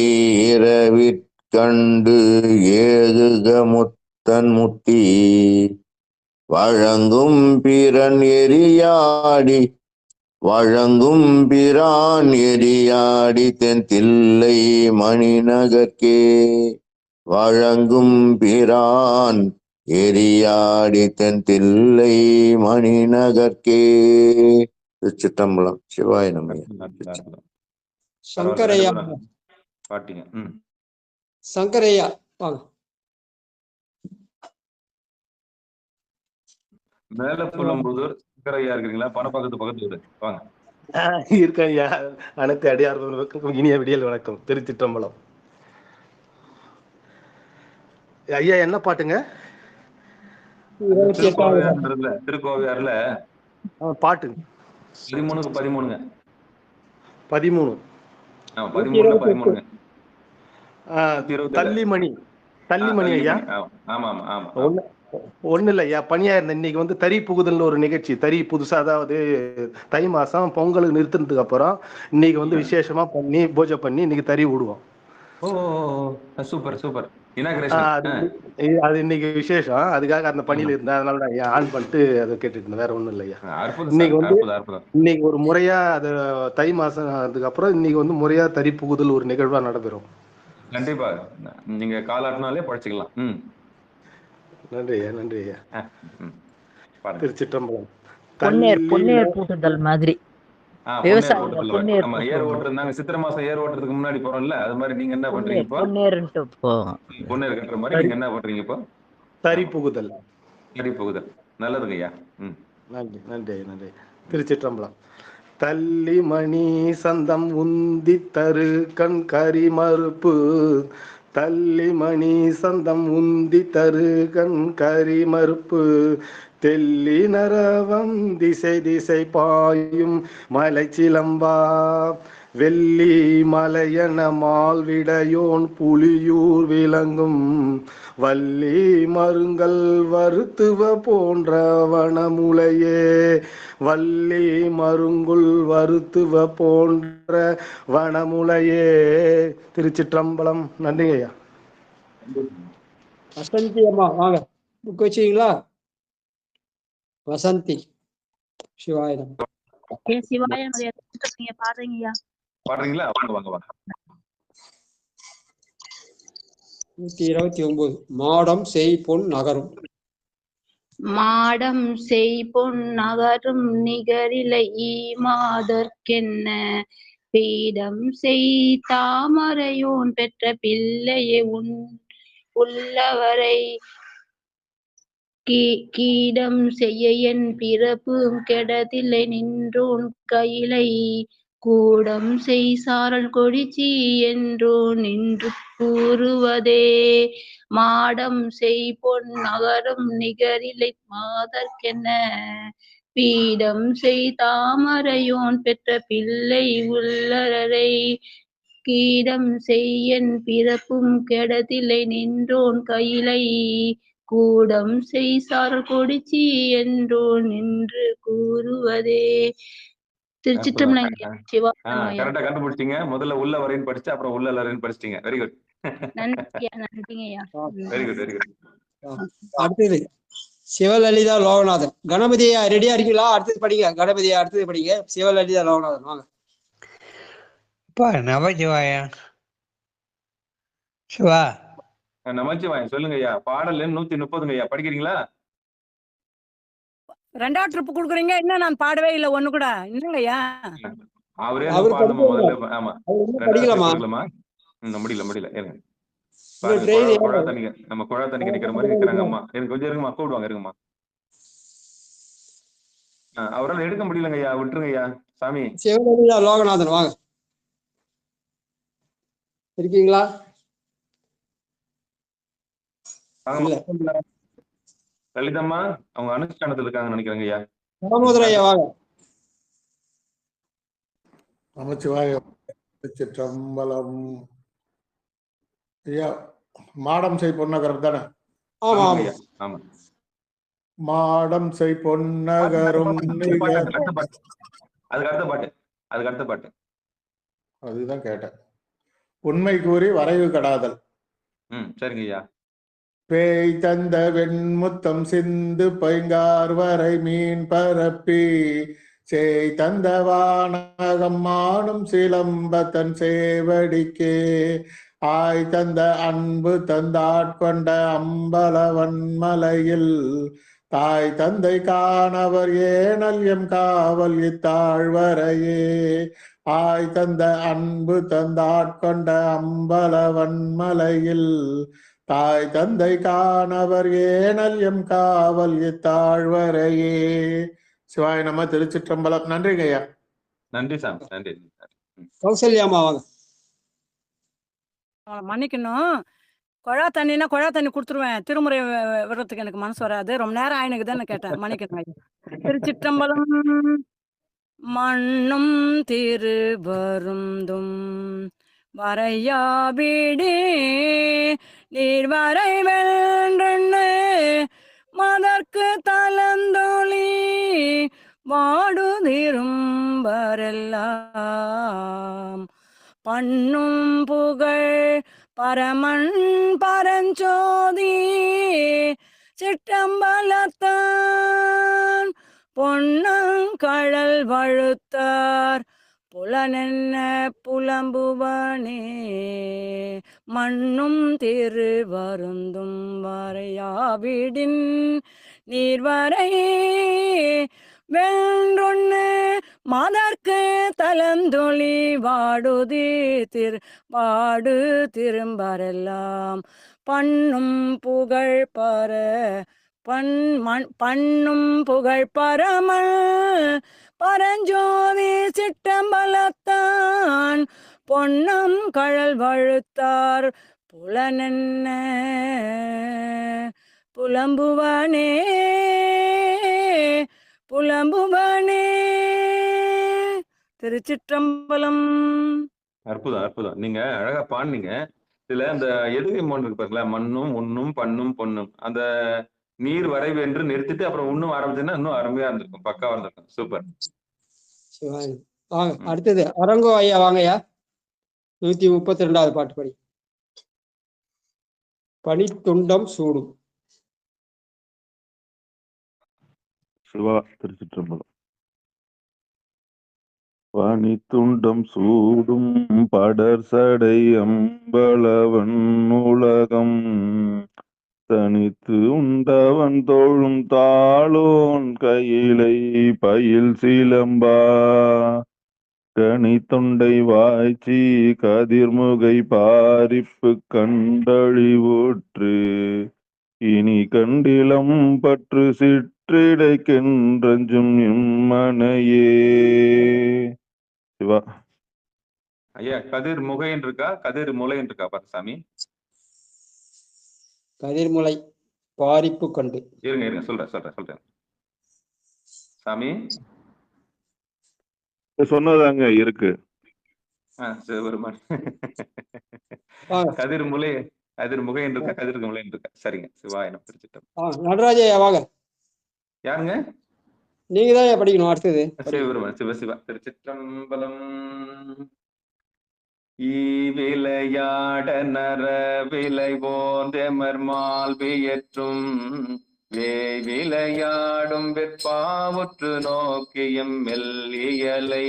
இரவிற்கண்டு ஏகுக முத்தன் முத்தி வழங்கும் பிறன் எரியாடி தென் தில்லை மணிநகர்க்கே வழங்கும் பிரான் எரியாடி தென் தில்லை மணிநகர்க்கே. திருச்சிற்றம்பலம். சிவாய நம. சங்கரையா பாட்டிங்க. சங்கரையா வாங்க. மேல புலம்புதூர் சங்கரையா இருக்கிறீங்களா? பக்கத்து வாங்க. இருக்கேன் ஐயா. அனைத்து அடியார்களுக்கும் இனிய விடியல் வணக்கம். திருச்சிற்றம்பலம். ஐயா என்ன பாட்டுங்க? திருக்கோவையார்ல பாட்டு 13க்கு 13ங்க. 13. 13ங்க. தள்ளிமணி ஐயா. ஆமா ஆமா ஆமா. ஒண்ணு இல்ல ஐயா, பணியா இருந்த இன்னைக்கு தறி புகுதல்னு ஒரு நிகழ்ச்சி. தறி புதுசா, அதாவது தை மாசம் பொங்கலுக்கு நிறுத்தினதுக்கு அப்புறம் இன்னைக்கு விசேஷமா பண்ணி பூஜை பண்ணி இன்னைக்கு தறி விடுவோம். Super super. அது இன்னைக்கு விசேஷம். அதுக்காக அந்த பணியில இருந்தேன். அதனால ஆன் பண்ணிட்டு அதை கேட்டுட்டு இருந்தேன். வேற ஒண்ணும் இல்லையா. இன்னைக்கு ஒரு முறையா அது தை மாசம் அதுக்கு அப்புறம் இன்னைக்கு முறையா தறி புகுதல் ஒரு நிகழ்வா நடைபெறும். கண்டிப்பா நீங்க காலாட்டினாலே படிச்சுக்கலாம். நன்றி ஐயா. நன்றி ஐயா. திருச்சிற்றம்பலம். பொன்னேர் பூட்டுதல் மாதிரி ஏர் ஓட்டுறது. சித்திரை மாசம் ஏர் ஓட்டுறதுக்கு முன்னாடி போறோம்ல, அது மாதிரி நீங்க என்ன பண்றீங்க இப்போ? பொன்னேர் கட்டுற மாதிரி நீங்க என்ன பண்றீங்க இப்போ? தறி புகுதல். நல்லதுங்க ஐயா. நன்றி நன்றி நன்றி. திருச்சிற்றம்பலம். தள்ளி மணி சந்தம் உந்தி தரு கண் கரி மறுப்பு தள்ளி மணி சந்தம் உந்தி தரு கண் கரி மறுப்பு தெல்லி நரவம் திசை திசை பாயும் மலை சிலம்பா வெள்ளி மலையன மால்விடையோன் புலியூர் விளங்கும் வள்ளி மருங்கல் வருத்துவ போன்ற வனமுலையே வள்ளி மருங்குல் வருத்துவ போன்ற வனமுலையே. திருச்சிற்றம்பலம். நன்றிங்க ஐயா. வசந்தி அம்மா வாங்க. புக் வச்சீங்களா? வசந்தி. சிவாயிரம். பாடுறீங்களா? வாங்க வாங்க வாங்க. 129. மாடம் செய் பொன் நகரும். மாடம் செய் பொன் நகரும் நிகரிலை மாதற்கென்ன பீடம் செய் தாமரையோன் பெற்ற பிள்ளையே உள்ளவரை கீடம் செய்ய என் பிறப்பும் கெடதில்லை நின்றோன் கையிலை கூடம் செய் சாரல் கொடிச்சி என்றோ நின்று கூறுவதே. மாடம் செய் பொன் நகரும் நிகரிலை மாதற்கென்ன பீடம் செய் தாமரையோன் பெற்ற பிள்ளை உள்ளரை கீடம் செய்யன் பிறப்பும் கெடதில்லை நின்றோன் கையிலை கூடம் செய் சாரல் கொடிச்சி என்றோ நின்று கூறுவதே. திருச்சிற்றம்பலம். கரெக்டா கண்டுபிடிச்சீங்க. முதல்ல உள்ள வரைன்னு படிச்சு அப்புறம் உள்ள வரைன்னு படிச்சிட்டீங்க. Very good. நன்றிங்கய்யா. Very good very good. அடுத்தது சிவலலிதா லோகநாதன். கணபதியா ரெடியா இருக்கீங்களா? அடுத்தது படிங்க. கணபதியா அடுத்தது படிங்க. சிவலலிதா லோகநாதன் வாங்க. நமச்சிவாயா. சிவா நமச்சிவாயம். சொல்லுங்க ஐயா. பாடல் 130 ஐயா. படிக்கிறீங்களா? 2வது ட்ரிப் கொடுக்குறீங்க. இன்னும் நான் பாடவே இல்லை ஒண்ணு கூட. என்னங்க ஐயா? அவரே பாடணுமா முதல்ல? ஆமா. படிக்கலாமா? முடியல. இருங்க. குழா தண்ணிக்கு நம்ம குழா தண்ணிக்கு நிக்கிற மாதிரி நிக்கிறாங்க அம்மா. எனக்கு கொஞ்சம் இருங்கம்மா. கூப்பிடுவாங்க. இருங்கம்மா. அவரால் எடுக்க முடியலங்க ஐயா. விட்டுருங்க ஐயா. சாமி. சிவலலிதா லோகநாதன் வாங்க. இருக்கீங்களா? இல்ல. லலிதம்மா அவங்க அனுஷ்டானத்துல இருக்காங்க நினைக்கிறேங்க ஐயா. தாமோதர ஐயா வாங்க. நமச்சிவாய திருச்சிற்றம்பலம். ஐயா மாடம் செய் பொன்னகரம் தானே? ஆமா ஆமா ஐயா ஆமா. மாடம் செய் பொன்னகரும் அதுக்கு அடுத்த பாட்டு அதுதான் கேட்டேன். உண்மை கூறி வரைவு கடாதல். சரிங்க ஐயா. பேய் தந்த வெண்முத்தம் சிந்து பைங்கார் வரை மீன் பரப்பி சேய் தந்த வானகம் மானும் சிலம்பத்தன் சேவடிக்கே ஆய் தந்த அன்பு தந்தாட்கொண்ட அம்பலவன்மலையில் தாய் தந்தை காணவர் ஏனல் எம் காவல் இத்தாழ்வரையே ஆய் தந்த அன்பு தந்தாட்கொண்ட அம்பலவன்மலையில் தாய் தந்தை காணவர் ஏனல் எம் காவல் இத்தாழ்வரையே. சிவாய நம. திருச்சிற்றம்பலம். நன்றிங்க ஐயா. நன்றி சாமி. நன்றி. கௌசல்யாமா வாங்க. மன்னிக்கணும். குழா தண்ணினா குழா தண்ணி கொடுத்துருவேன். திருமுறை விடுறதுக்கு எனக்கு மனசு வராது. ரொம்ப நேரம் ஆயினுக்கு தான் கேட்டேன். மன்னிக்கணும் ஐயா. திருச்சிற்றம்பலம். மண்ணும் திருவருந்தும் வரையாவிடே நீர் வரை வென்றெண்ணு மதற்கு தலந்தொழி வாடுதிரும்பரெல்லாம் பண்ணும் புகழ் பரமன் பரஞ்சோதி சிற்றம்பலத்தான் பொன்னங்கழல் வழுத்தார் புலனென்ன புலம்புவனே மண்ணும் திருவருந்தும் வரையாவிடின் நீர்வரை வென்றொன்னு மதற்கு தலந்தொழி வாடு திரும்பரெல்லாம் பண்ணும் புகழ் பண்ணும் புகழ் பரமல் பரஞ்சோதி சிற்றம்பலத்தான் பொன்னம் கழல் வழுத்தார் புலனென்ன புலம்புவனே திருச்சிற்றம்பலம். அற்புதம் அற்புதம். நீங்க அழகா பாடுனீங்க. இதுல அந்த எதுகை மண் இருக்கு பாருங்களா, மண்ணும் உண்ணும் பண்ணும் பொண்ணும், அந்த நீர் வரைவு என்று நிறுத்திட்டு அப்புறம் இன்னும் ஆரம்பிச்சுன்னா இன்னும் அருமையா இருந்திருக்கும், பக்காவா இருந்திருக்கும். சூப்பர். வாங்க. அடுத்தது அரங்கோ ஐயா வாங்கய்யா. 132வது பாட்டு படி. பனித்துண்டம் சூடும். சிவா. திருச்சிற்றம்பலம். பனித்துண்டம் சூடும் படர் சடை அம்பலவன் உலகம் தனித்து உண்டவன் தோழும் தாளோன் கையிலை பயில் சிலம்பா கனி தொண்டை வாய்ச்சி கதிர்முகை பாரிப்பு கண்டழிவுற்று இனி கண்டிலம் பற்று சிற்றிடைக்கென்றஞ்சும் இம்மனையே. சிவா. ஐயா கதிர் முகைன்னு இருக்கா, கதிர் முளைன்னு இருக்கா பாரு சாமி? கதிர்முலை பாரிப்பு கண்டு. இருங்க சொல்றேன் சாமி. சொன்னதாங்க இருக்கு. கதிர் முலை கதிர் முகைன்னு இருக்கா, கதிர் முளைன்னு இருக்கா? சரிங்க. சிவாயனம். பிரிச்சுட்டோம். நடராஜா வாங்க. யாருங்க? நீங்க தான் படிக்கணும். அடுத்தது சிவ. திருச்சிற்றம்பலம். ஈவிளையாட நர விலை போந்தெமர் மால்வியற்றும் விளையாடும் வெற்பாவுற்று நோக்கியம் மெல்லியலை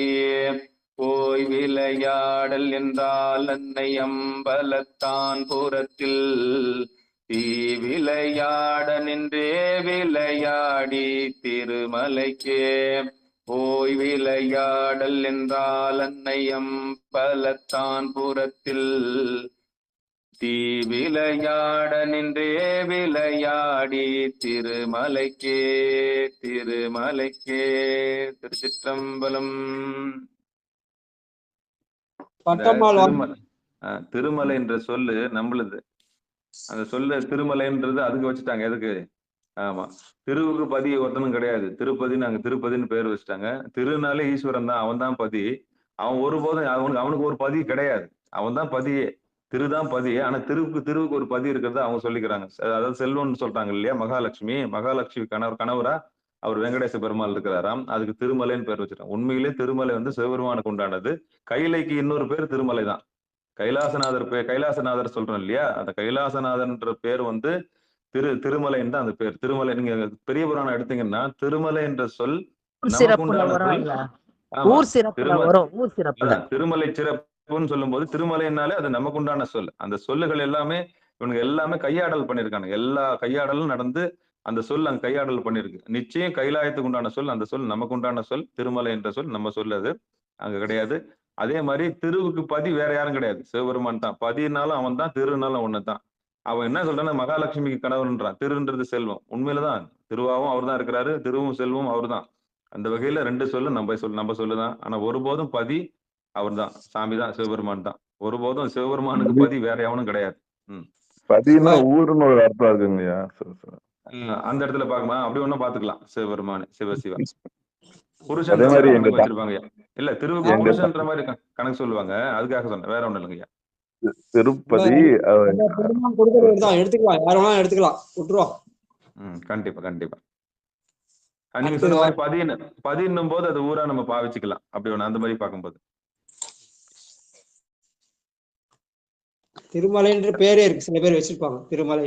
போய் விளையாடல் என்றால் அன்னை அம்பலத்தான் புறத்தில் விளையாட நின்றே விளையாடி திருமலைக்கே போய் விளையாடல் என்றால் அன்னை அம்பலத்தான் புறத்தில் விளையாட நின்றே விளையாடி திருமலைக்கே திருச்சிற்றம்பலம். பட்டம்மாள் திருமலை என்ற சொல்லு நம்மளுது. அந்த சொல்ல திருமலைன்றது அதுக்கு வச்சுட்டாங்க. எதுக்கு? ஆமா. திருவுக்கு பதி ஒருத்தனும் கிடையாது. திருப்பதின்னு அங்க திருப்பதின்னு பேர் வச்சுட்டாங்க. திருனாலே ஈஸ்வரன் தான். அவன் தான் பதி. அவன் ஒருபோதும் அவனுக்கு ஒரு பதி கிடையாது. அவன் தான் பதியே. திருதான் பதி. ஆனா திருவுக்கு ஒரு பதி இருக்கிறது அவங்க சொல்லிக்கிறாங்க. அதாவது செல்வம்னு சொல்றாங்க இல்லையா? மகாலட்சுமி கணவரா அவர் வெங்கடேச பெருமாள் இருக்கிறாராம். அதுக்கு திருமலைன்னு பேர் வச்சுட்டாங்க. உண்மையிலே திருமலை வந்து சிவபெருமானுக்கு உண்டானது. கைலைக்கு இன்னொரு பேர் திருமலை தான். கைலாசநாதர் சொல்றோம் இல்லையா? அந்த கைலாசநாதர்ன்ற பேர் வந்து திருமலைன்னு தான் அந்த பேர். திருமலை நீங்க பெரிய புராணம் எடுத்தீங்கன்னா திருமலை என்ற சொல் நமக்குண்டான சொல். திருமலை சிறப்புன்னு சொல்லும் போது திருமலைனாலே அது நமக்குண்டான சொல். அந்த சொல்லுகள் எல்லாமே இவனுக்கு எல்லாமே கையாடல் பண்ணிருக்காங்க. எல்லா கையாடலும் நடந்து அந்த சொல் அங்க கையாடல் பண்ணிருக்கு. நிச்சயம் கைலாயத்துக்கு உண்டான சொல், அந்த சொல் நமக்கு உண்டான சொல். திருமலை என்ற சொல் நம்ம சொல், அது அங்க கிடையாது. அதே மாதிரி திருவுக்கு பதி வேற யாரும் கிடையாது, சிவபெருமான் தான். பதினாலும் அவன் தான், திருனாலும் ஒண்ணுதான். அவன் என்ன சொல்றான்னா மகாலட்சுமிக்கு கணவன்றான். திருன்றது செல்வம். உண்மையிலதான் திருவாவும் அவர் தான் இருக்கிறாரு, திருவும் செல்வம் அவர் தான். அந்த வகையில ரெண்டு சொல்லு நம்ம சொல்லுதான். ஆனா ஒருபோதும் பதி அவர் தான், சாமி தான், சிவபெருமான் தான். ஒருபோதும் சிவபெருமானுக்கு பதி வேற எவனும் கிடையாது. பதினா ஊருன்னு ஒரு அர்த்தம் இருக்குங்கய்யா. அந்த இடத்துல பாக்கலாம், அப்படி ஒண்ணும் பாத்துக்கலாம். சிவபெருமான் சிவசிவா புருஷன் வச்சிருப்பாங்க. இல்ல திருவுக்கு புருஷன்ற மாதிரி கணக்கு சொல்லுவாங்க. அதுக்காக சொன்னேன், வேற ஒண்ணும் இல்லைங்கய்யா. திருப்பதி எடுத்துக்கலாம், யார் வேணாலும் எடுத்துக்கலாம், விட்டுருவோம். கண்டிப்பா கண்டிப்பா. நீங்க சொன்ன மாதிரி பதின்னும் போது அது ஊரா நம்ம பாவிச்சுக்கலாம். அப்படி ஒண்ணு அந்த மாதிரி பார்க்கும்போது திருமலைன்ற பேரே இருக்கு, சில பேர் வச்சிருப்பாங்க திருமலை.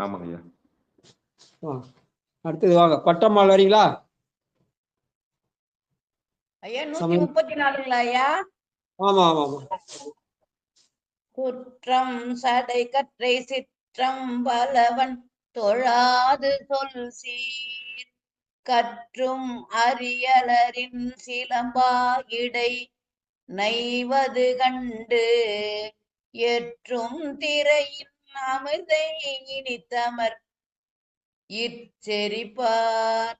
ஆமாங்க ஐயா. அடுத்தது வாங்க, பட்டம்மாள் வரீங்களா ஐயா? 134ங்களா ஐயா? ஆமா ஆமா ஆமா. குற்றம் சடை கற்றை சிற்றம் பலவன் தொழாது சொல் சீர் கற்றும் அரியலரின் சிலம்பாயிடை நைவது கண்டு ஏற்றும் திரையின் அமிர்தை இனித்தமர் இச்செரிப்பார்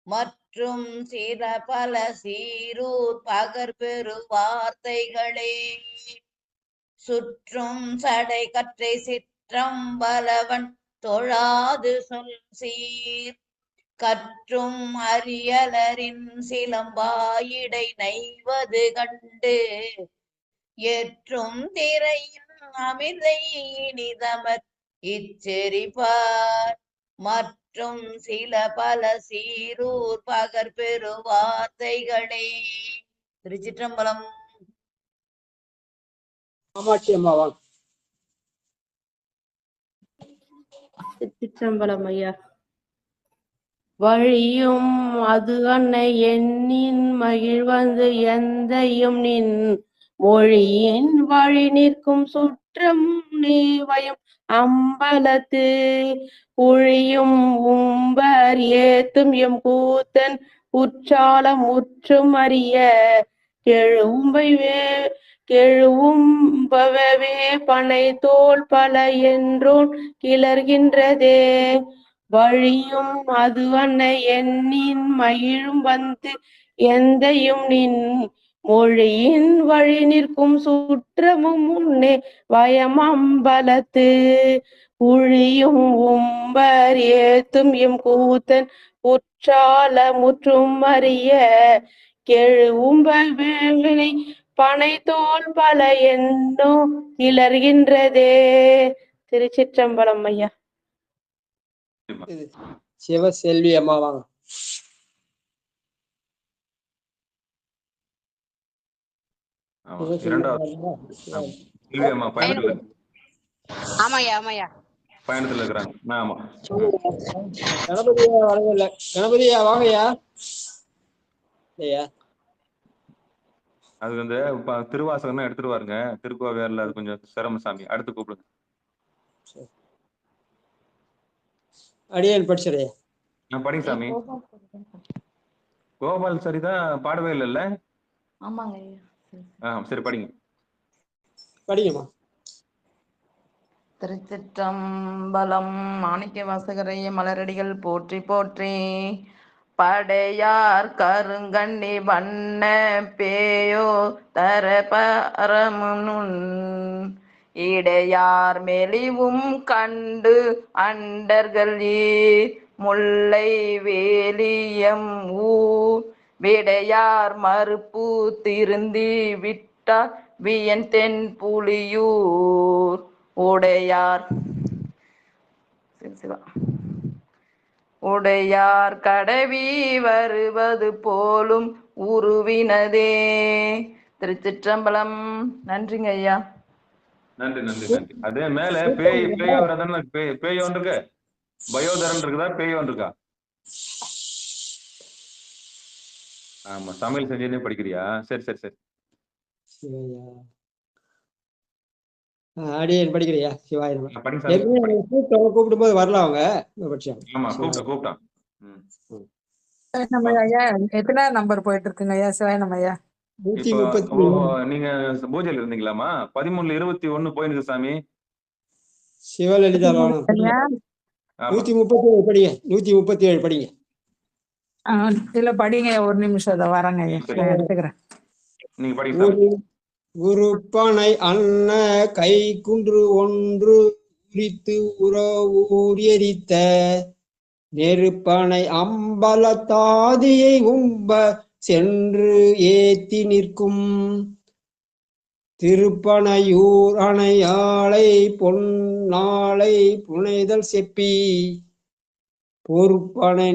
மற்றும் சில பல சீரூர் பகர்பெரு வார்த்தைகளே சுற்றும் சடை கற்றை சிற்றம் பலவன் தொழாது சொல் சீர் கற்றும் அரியலரின் சிலம்பாயிடை நைவது கண்டு ஏற்றும் திரையின் அமிர்தை இனிதமர் இச்செரிப்பார் மற்றும் சில பல சீரூர் பகர்பெரு வார்த்தைகளே. திருச்சிற்றம்பலம். காமாட்சி அம்மா வாங்க. திருச்சிற்றம்பலம் ஐயா. வழியும் அது அன்னை எண்ணின் மகிழ்வந்து எந்தையும் நின் மொழியின் வழி நிற்கும் சுற்றம் நீவயம் அம்பலத்து ஒழியும் உம்பர் ஏத்தும் எம் கூத்தன் உற்றாலம் உற்றும் அறிய கெழுவும்பவே பனை தோல் பல என்றோன் கிளர்கின்றதே. வழியும் அது அன்னை எண்ணின் மகிழும் வந்து எந்தையும் நின் மொழியின் வழி நிற்கும் சுற்றமும் முன்னே வயமம்பலத்து உழியும் உம்பர் ஏத்தும் எம் கூத்தன் உற்றால முற்றும் அறிய கெழுவும்பவேளை பனை தோல் பல என்னோ கிளர்கின்றதே. திருச்சிற்றம்பலம் ஐயா. சிவசெல்வி அம்மா வாங்க. பயணத்துல இருக்கிறாங்க. ஆமா. கணபதியா வரவில்லை. கணபதியா வாங்கய்யா. அது வந்து திருவாசகம் எடுத்துட்டு வாருங்க. திருக்கோவில அது கொஞ்சம் சிரம சாமி. அடுத்து கூப்பிடுங்க. அடியேன் படிச்சதே. நான் படிங்க சாமி. கோபால் சரிதான் பாடவே இல்லைல்ல? ஆமாங்க. சரி படிங்க. படிங்கம்மா. திருச்சிற்றம்பலம். மாணிக்க வாசகரைய மலரடிகள் போற்றி போற்றி. படையார் கருங்கண்ணி வண்ண பேயோ தர பரமுன் இடையார் மெலிவும் கண்டு அண்டர்கள் முல்லை வேலியம் ஊர் விடையார் மறுப்பு திருந்தி விட்டார் வியன் தென் புலியூர் உடையார் சிவா உடையார் கடவி வருவது போலும் உருவினதே. திருச்சிற்றம்பலம். நன்றிங்க ஐயா. நன்றி நன்றி நன்றி. அதே மேல பேய் பேயோரதன் பேயோன் இருக்கு, பயோதரன் இருக்குதா, பேயோன் இருக்கா? ஆமா, சமையல் செஞ்சே படிக்கிறியா? சரி சரி சரி. அடியேன் படிக்கிறியா? சிவாயிரம் படிங்க. கூப்பிடும் போது வரல அவங்க. ஆமா, கூப்பிட்டான். நம்ம ஐயா எத்தனை நம்பர் போயிட்டு இருக்குங்க ஐயா? சிவாயிரம் ஐயா நீங்க பூஜையில இருந்தீங்களாமா? 13-21 போயிருக்கு சாமி. சிவலலிதா 137 படிங்க. 137 படிங்க. இல்ல படிங்க, ஒரு நிமிஷம் அதை வரேங்க ஐயா, எடுத்துக்கிறேன். நீங்க படிங்க. உருப்பனை அன்ன கை குன்று ஒன்று உரித்து ஊர் எரித்த நெருப்பனை அம்பல தாதியை உம்ப சென்று ஏத்தி நிற்கும் திருப்பனையூர் அணையாளை பொன்னாளை புனைதல் செப்பி பொறுப்பனை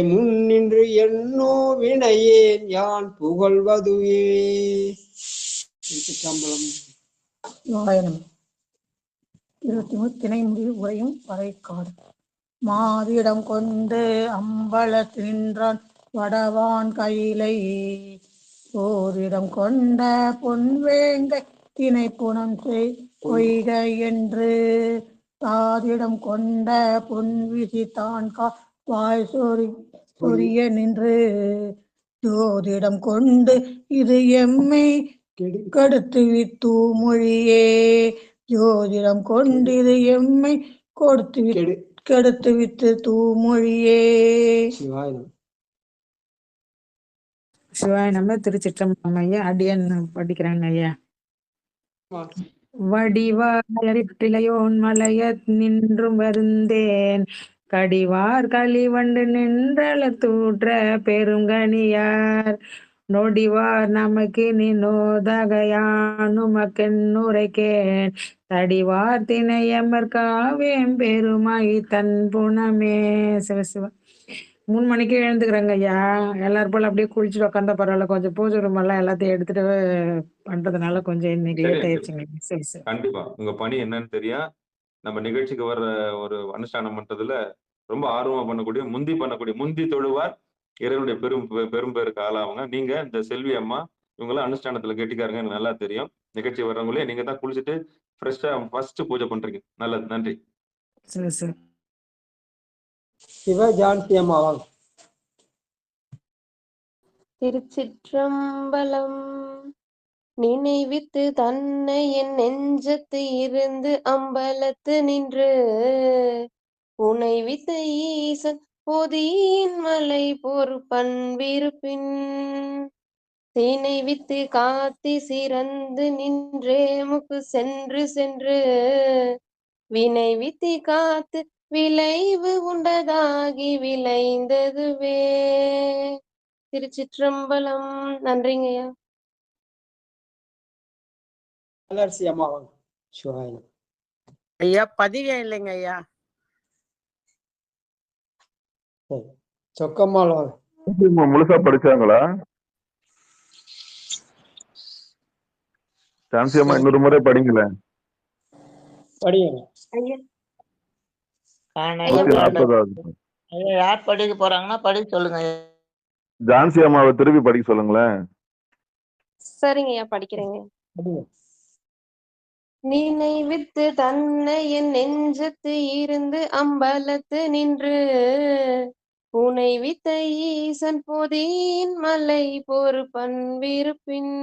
முன் நின்று என்னோ வினையேன் யான் புகழ்வதுவே. சம்பளம் 23 திணை முடிவு உரையும் வரைக்காடு. மாதிடம் கொண்டு அம்பலத்து நின்றான் வடவான் கையிலை ஓரிடம் கொண்ட பொன்வேங்கை திணை புனம் கொய்க என்று தாதிடம் கொண்ட பொன் விசி தான் வாய் சொரிய நின்று ஜோதிடம் கொண்டு இது எம்மை கெடுத்து வித்து மொழியே ஜோதிடம் கொண்டு இது எம்மை கெடுத்து வித்து தூமொழியே. சிவாய நம்ம. திருச்சிற்றம்பலம் ஐயா. அடியன் படிக்கிறாங்க ஐயா. வடிவாரிலையோன் மலையத் நின்றும் வருந்தேன் கடிவார் களிவண்டு நின்றல தூற்ற பெருங்கனியார் நொடிவார் நமக்கு நோதகையானுமக்கென்னுரைக்கேன் தடிவார் திணையமர் காவேம் பெருமாய் தன் புனமே. சிவசிவா. 3 மணிக்கு எழுந்துக்கிறாங்க ஐயா. எல்லாரும் போல அப்படியே குளிச்சுட்டு உட்காந்தா பரவாயில்ல, கொஞ்சம் பூஜை ரூம் எல்லாம் எல்லாத்தையும் எடுத்துட்டு பண்றதுனால கொஞ்சம் இன்னைக்கு லேட் ஆயிடுச்சுங்க. சரி சரி. கண்டிப்பா உங்க பணி என்னன்னு தெரியும். நம்ம நிகழ்ச்சிக்கு வர்ற ஒரு அனுஷ்டானம் பண்றதுல ரொம்ப ஆர்வமா பண்ணக்கூடிய முந்தி தொழுவார் இறைவனுடைய பெரும் பேருக்கு ஆளாவங்க. நீங்க இந்த செல்வி அம்மா இவங்கெல்லாம் அனுஷ்டானத்துல கெட்டிக்காருங்க, எனக்கு நல்லா தெரியும். நிகழ்ச்சி வர்றவங்களே நீங்க தான் குளிச்சுட்டு ஃப்ரெஷ்ஷா ஃபர்ஸ்ட் பூஜை பண்றீங்க. நல்லது, நன்றி. சரி சரி. சிவ ஜான்சி அம்மா வாங்க. திருச்சிற்றம்பலம். நினைவித்து தன்னை என் நெஞ்சத்து இருந்து அம்பலத்து நின்று உனைவித்த ஈசன் பொதியின் மலை பொறுப்பன் விருப்பின் தீனை வித்து காத்தி சிறந்து நின்றே முக்கு சென்று சென்று வினை வித்தி காத்து விளைவு உண்டதாகி விளைந்ததுவே. திருச்சிற்றம்பலம். நன்றிங்கய்யா. ஐயா பதிவே இல்லைங்க ஐயா. சொக்கம்மாள் முழுசா படிச்சாங்களா? சான்சி அம்மா இன்னொரு முறை படிங்களேன். யார் படிக்க போறாங்கன்னா படிக்க சொல்லுங்க. ஜான்சி அம்மாவை திருப்பி படிக்க சொல்லுங்களேன். சரிங்கய்யா, படிக்கிறேங்க. நினைவித்து தன்னை என் நெஞ்சத்து இருந்து அம்பலத்து நின்று உனை வித்த ஈசன் பொதியின் மலை பொறுப்பன் விருப்பின்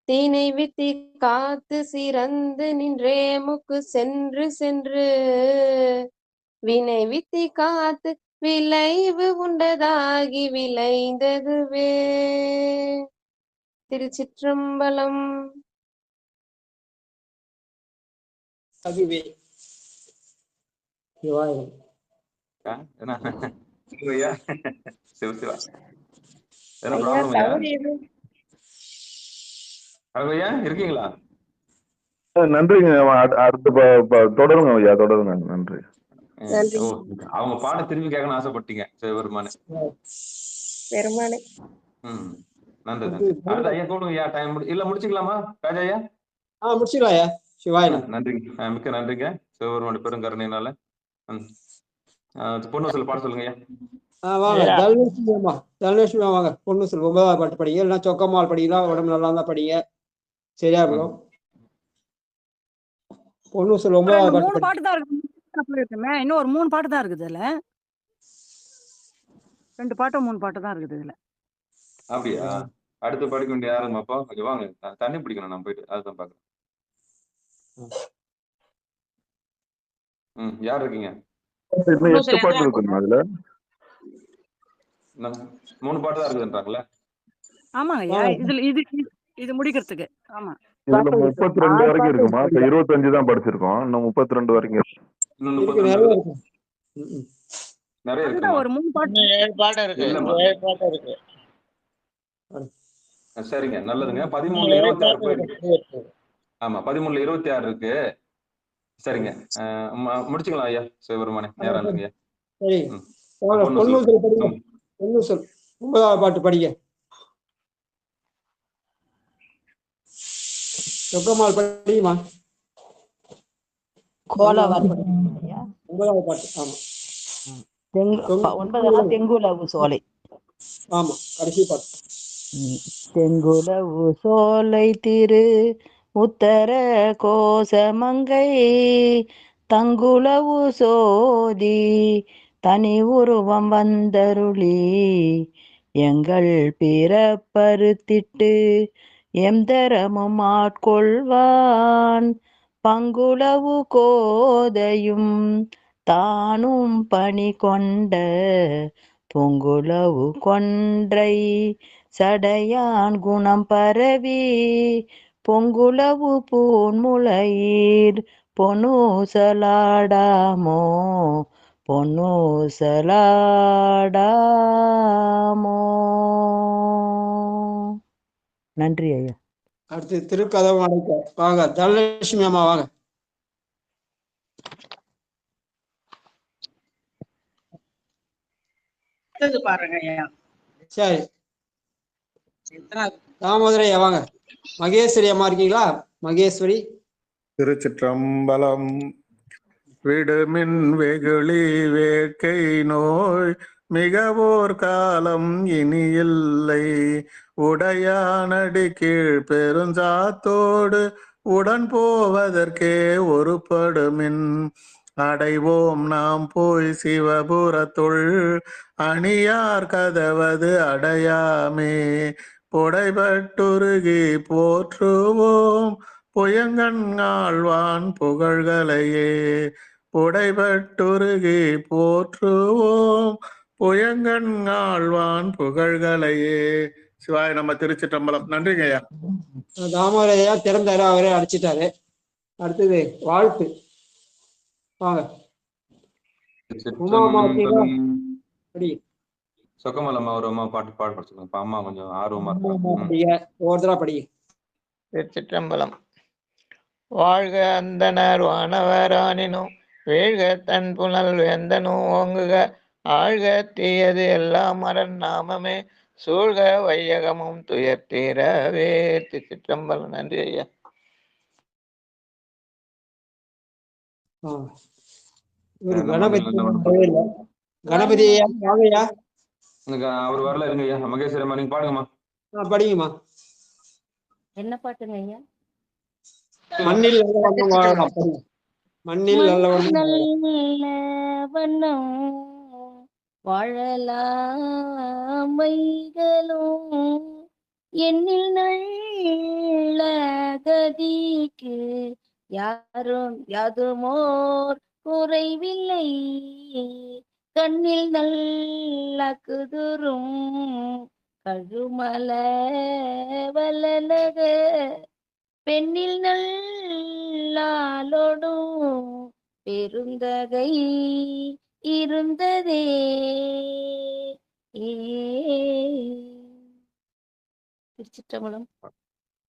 தீனை வித்தி காத்து சிறந்து நின்றே முக்கு சென்று சென்று வினை வித்தி காத்து விளைவு உண்டதாகி விளைந்ததுவே. திருச்சிற்றம்பலம். அதுவே சிவாயம். ஐயா சிவ சிவா என்ன ஐயா ப்ராப்ளம் ஐயா? தவறு எதுவும் ஐயா இருக்கீங்களா? நன்றிங்க. அடுத்து தொடருங்க ஐயா, தொடருங்க. நன்றி. ஓ, அவங்க பாட திரும்பி கேட்கணும்னு ஆசைப்பட்டீங்க சிவபெருமானே. பெருமானே. நன்றி நன்றி. அடுத்து ஐயா கூடுங்க ஐயா. டைம் இல்ல முடிச்சுக்கலாமா ராஜா ஐயா? முடிச்சுக்கலாம் ஐயா. சிவாயம். நன்றிங்க, மிக்க நன்றிங்க சிவபெருமானோட பெருங்கருணையினால. பொண்ணு சொல்ல பாட சொல்லுங்க ஐயா. வாங்க தனலட்சுமி அம்மா, தனலட்சுமி வாங்க. பொண்ணு சொல் 9வது பாட்டு படிங்க, இல்லைன்னா சொக்கம்மாள் படிக்கலாம். உடம்பு நல்லா இருந்தா படிங்க, சரியா இருக்கும். பொண்ணு சொல் 9வது பாட்டு 3 பாட்டு தான் இருக்கு. இன்னும் ஒரு 3 பாட்டு தான் இருக்குது இதுல. 2 பாட்டு 3 பாட்டு தான் இருக்குது இதுல. அப்படியா? அடுத்து படிக்க வேண்டிய யாருங்கப்பா? கொஞ்சம் வாங்க, தண்ணி பிடிக்கணும், நான் போயிட்டு அதுதான் பாக்குறேன். யார் இருக்கீங்க? 8 பாட்டு இருக்குங்க அதுல. 3 பாட்டு தான் இருக்குதுன்றாங்களே. ஆமாங்க ஐயா, இது முடிக்கிறதுக்கு. ஆமா, இதுல 32 வரைக்கும் இருக்குமா? இப்ப 25 தான் படிச்சிருக்கோம், இன்னும் 32 வரைக்கும் நிறைய இருக்கு. ஒரு 3 பாட்டு 7 பாட்டு இருக்கு. 7 பாட்டு இருக்கு. சரிங்க, நல்லதுங்க. 13ல 26 போயிருக்கு. ஆமா, 13ல 26 இருக்கு. சரிங்க, முடிச்சுக்கலாம் ஐயா. சிவபெருமானே நேரம் இல்லைங்க. சரி, பொண்ணு சொல் 9வது பாட்டு படிங்க. சொக்கம்மாள் படியுமா? கோலவார் 9வது பாட்டு. ஆமா, 9 தெங்குலவு சோலை. ஆமா, கடைசி பாட்டு. தெங்குலவு சோலை திரு உத்தர கோசமங்கை தங்குலவு சோதி தனி உருவம் வந்தருளி எங்கள் பிறப்பருத்திட்டு எந்தரமும் ஆட்கொள்வான் பங்குலவு கோதையும் தானும் பணி கொண்ட பொங்குலவு கொன்றை சடையான் குணம் பரவி பொங்குலவு பூன்முளையீர் பொன்னூசலாடாமோ பொன்னூசலாடாமோ. நன்றி ஐயா. அடுத்து திருக்கதவு அடைக்க வாங்க. தனலட்சுமி அம்மா வாங்க. பாருங்க ஐயா. சரி, தாமோதரை வாங்க. மகேஸ்வரி அம்மா இருக்கீங்களா? மகேஸ்வரி. திருச்சிற்றம்பலம். விடுமின் வெகுளி வேட்கை நோய் மிகவோர் காலம் இனி இல்லை உடையானடி கீழ் பெருஞ்சாத்தோடு உடன் போவதற்கே ஒருபடுமின் அடைவோம் நாம் போய் சிவபுரத்துள் அணியார் கதவது அடையாமே புடைபட்டுருகி போற்றுவோம் புயங்கண் ஆழ்வான் புகழ்களையே புடைபட்டுருகி போற்றுவோம் புயங்கண் ஆழ்வான் புகழ்களையே. சிவாய நம்ம. திருச்சிற்றம்பலம். நன்றிங்க ஐயா. தாமோதரையா திறந்தாரு, அவரே அடிச்சிட்டாரு. அடுத்தது வாழ்த்து வாங்க. சொக்கமலம்மா ஒரு அம்மா பாட்டு பாட படிச்சுக்கோங்க. அம்மா கொஞ்சம் ஆர்வமா இருக்காங்க. ஒவ்வொருத்தரா படி. திருச்சிற்றம்பலம். வாழ்க அந்தனர் வானவரானினும் வீழ்க தன் புனல் வேந்தனும் ஓங்குக ஆழ்க தீயது எல்லாம் மரண் நாமமே சூழ்க வையகமும் துயர் தீரவே. திருச்சிற்றம்பலம். நன்றி ஐயா. கணபதி அவர் வரல இருங்க ஐயா. மகேஸ்வரி அம்மா நீங்க பாடுங்கம்மா. படிங்கம்மா. என்ன பாட்டுங்க ஐயா? மண்ணில் மண்ணில் நல்ல வண்ணம் வாழலாம் வைகளும் எண்ணில் நல்ல கதிக்கு யாரும் யாதுமோர் குறைவில்லை கண்ணில் நல்ல குதுரும் கழுமல வல்லலக பெண்ணில் நல்லாலோடும் பெருந்தகை இருந்ததே. திருச்சிற்றம்பலம்.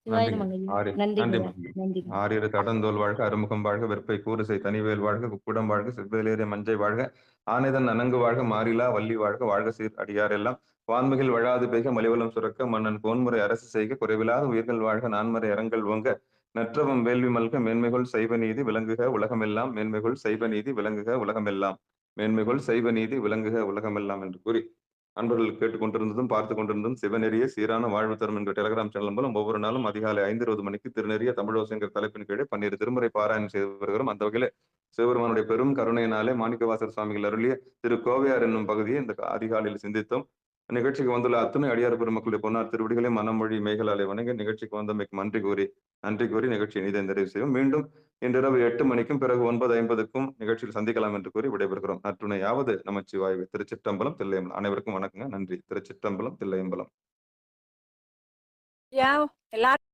சிவாய நன்றிங்க. நமங்க. நன்றி நன்றிங்க. மகிழ்ச்சி. நன்றிங்க. ஆரியரு தடந்தோல் வாழ்க, அறுமுகம் வாழ்க, வெற்பை கூறுசை தனிவேல் வாழ்க, குக்குடம் வாழ்க, செவ்வேலேறிய மஞ்சை வாழ்க, ஆனைதன் அணங்கு வாழ்க, மாறிலா வள்ளி வாழ்க, வாழ்க சீர் அடியார் எல்லாம் வான்மிகில் வழாது பெய்க, மலிவலம் சுரக்க, மன்னன் கோன்முறை அரசு செய்க, குறைவிலாத உயிர்கள் வாழ்க, நான்மறை அறங்கள் ஓங்க, நற்றவம் வேள்வி மல்க, மேன்மைகள் சைவ நீதி விளங்குக உலகமெல்லாம், மேன்மைகள் சைவ நீதி விளங்குக உலகமெல்லாம், மேன்மைகள் சைவ நீதி விளங்குக உலகமெல்லாம் என்று கூறி அன்பர்கள் கேட்டுக்கொண்டிருந்ததும் பார்த்து கொண்டிருந்ததும் சிவநெறிய சீரான வாழ்வு தரும் என்ற டெலிகிராம் சேனல் மூலம் ஒவ்வொரு நாளும் அதிகாலை 5:20 மணிக்கு திருநெறிய தமிழோசைங்கிற தலைப்பின் கீழே 12 திருமுறை பாராயணம் செய்து வருகிறோம். அந்த வகையில சிவபெருமானுடைய பெரும் கருணையினாலே மாணிக்கவாசர் சுவாமிகள் அருளிய திரு கோவையார் என்னும் பகுதியை இந்த அதிகாலையில் சிந்தித்தோம். நிகழ்ச்சிக்கு வந்துள்ள அத்துணை அடியார் பெருமக்களுடைய பொன்னார் திருவடிகளை மனமொழி மேகலாலை வணங்கி நிகழ்ச்சிக்கு வந்தமைக்கு நன்றி கூறி நிகழ்ச்சி இனிதை நிறைவு செய்வோம். மீண்டும் இன்றிரவு 8 மணிக்கும் பிறகு 9:50க்கும் நிகழ்ச்சியில் சந்திக்கலாம் என்று கூறி விடைபெறுகிறோம். நற்றுணையாவது நமச்சிவாயவே. திருச்சிற்றம்பலம் தில்லையம்பலம். அனைவருக்கும் வணக்கங்க. நன்றி. திருச்சிற்றம்பலம் தில்லையம்பலம். எல்லாரும்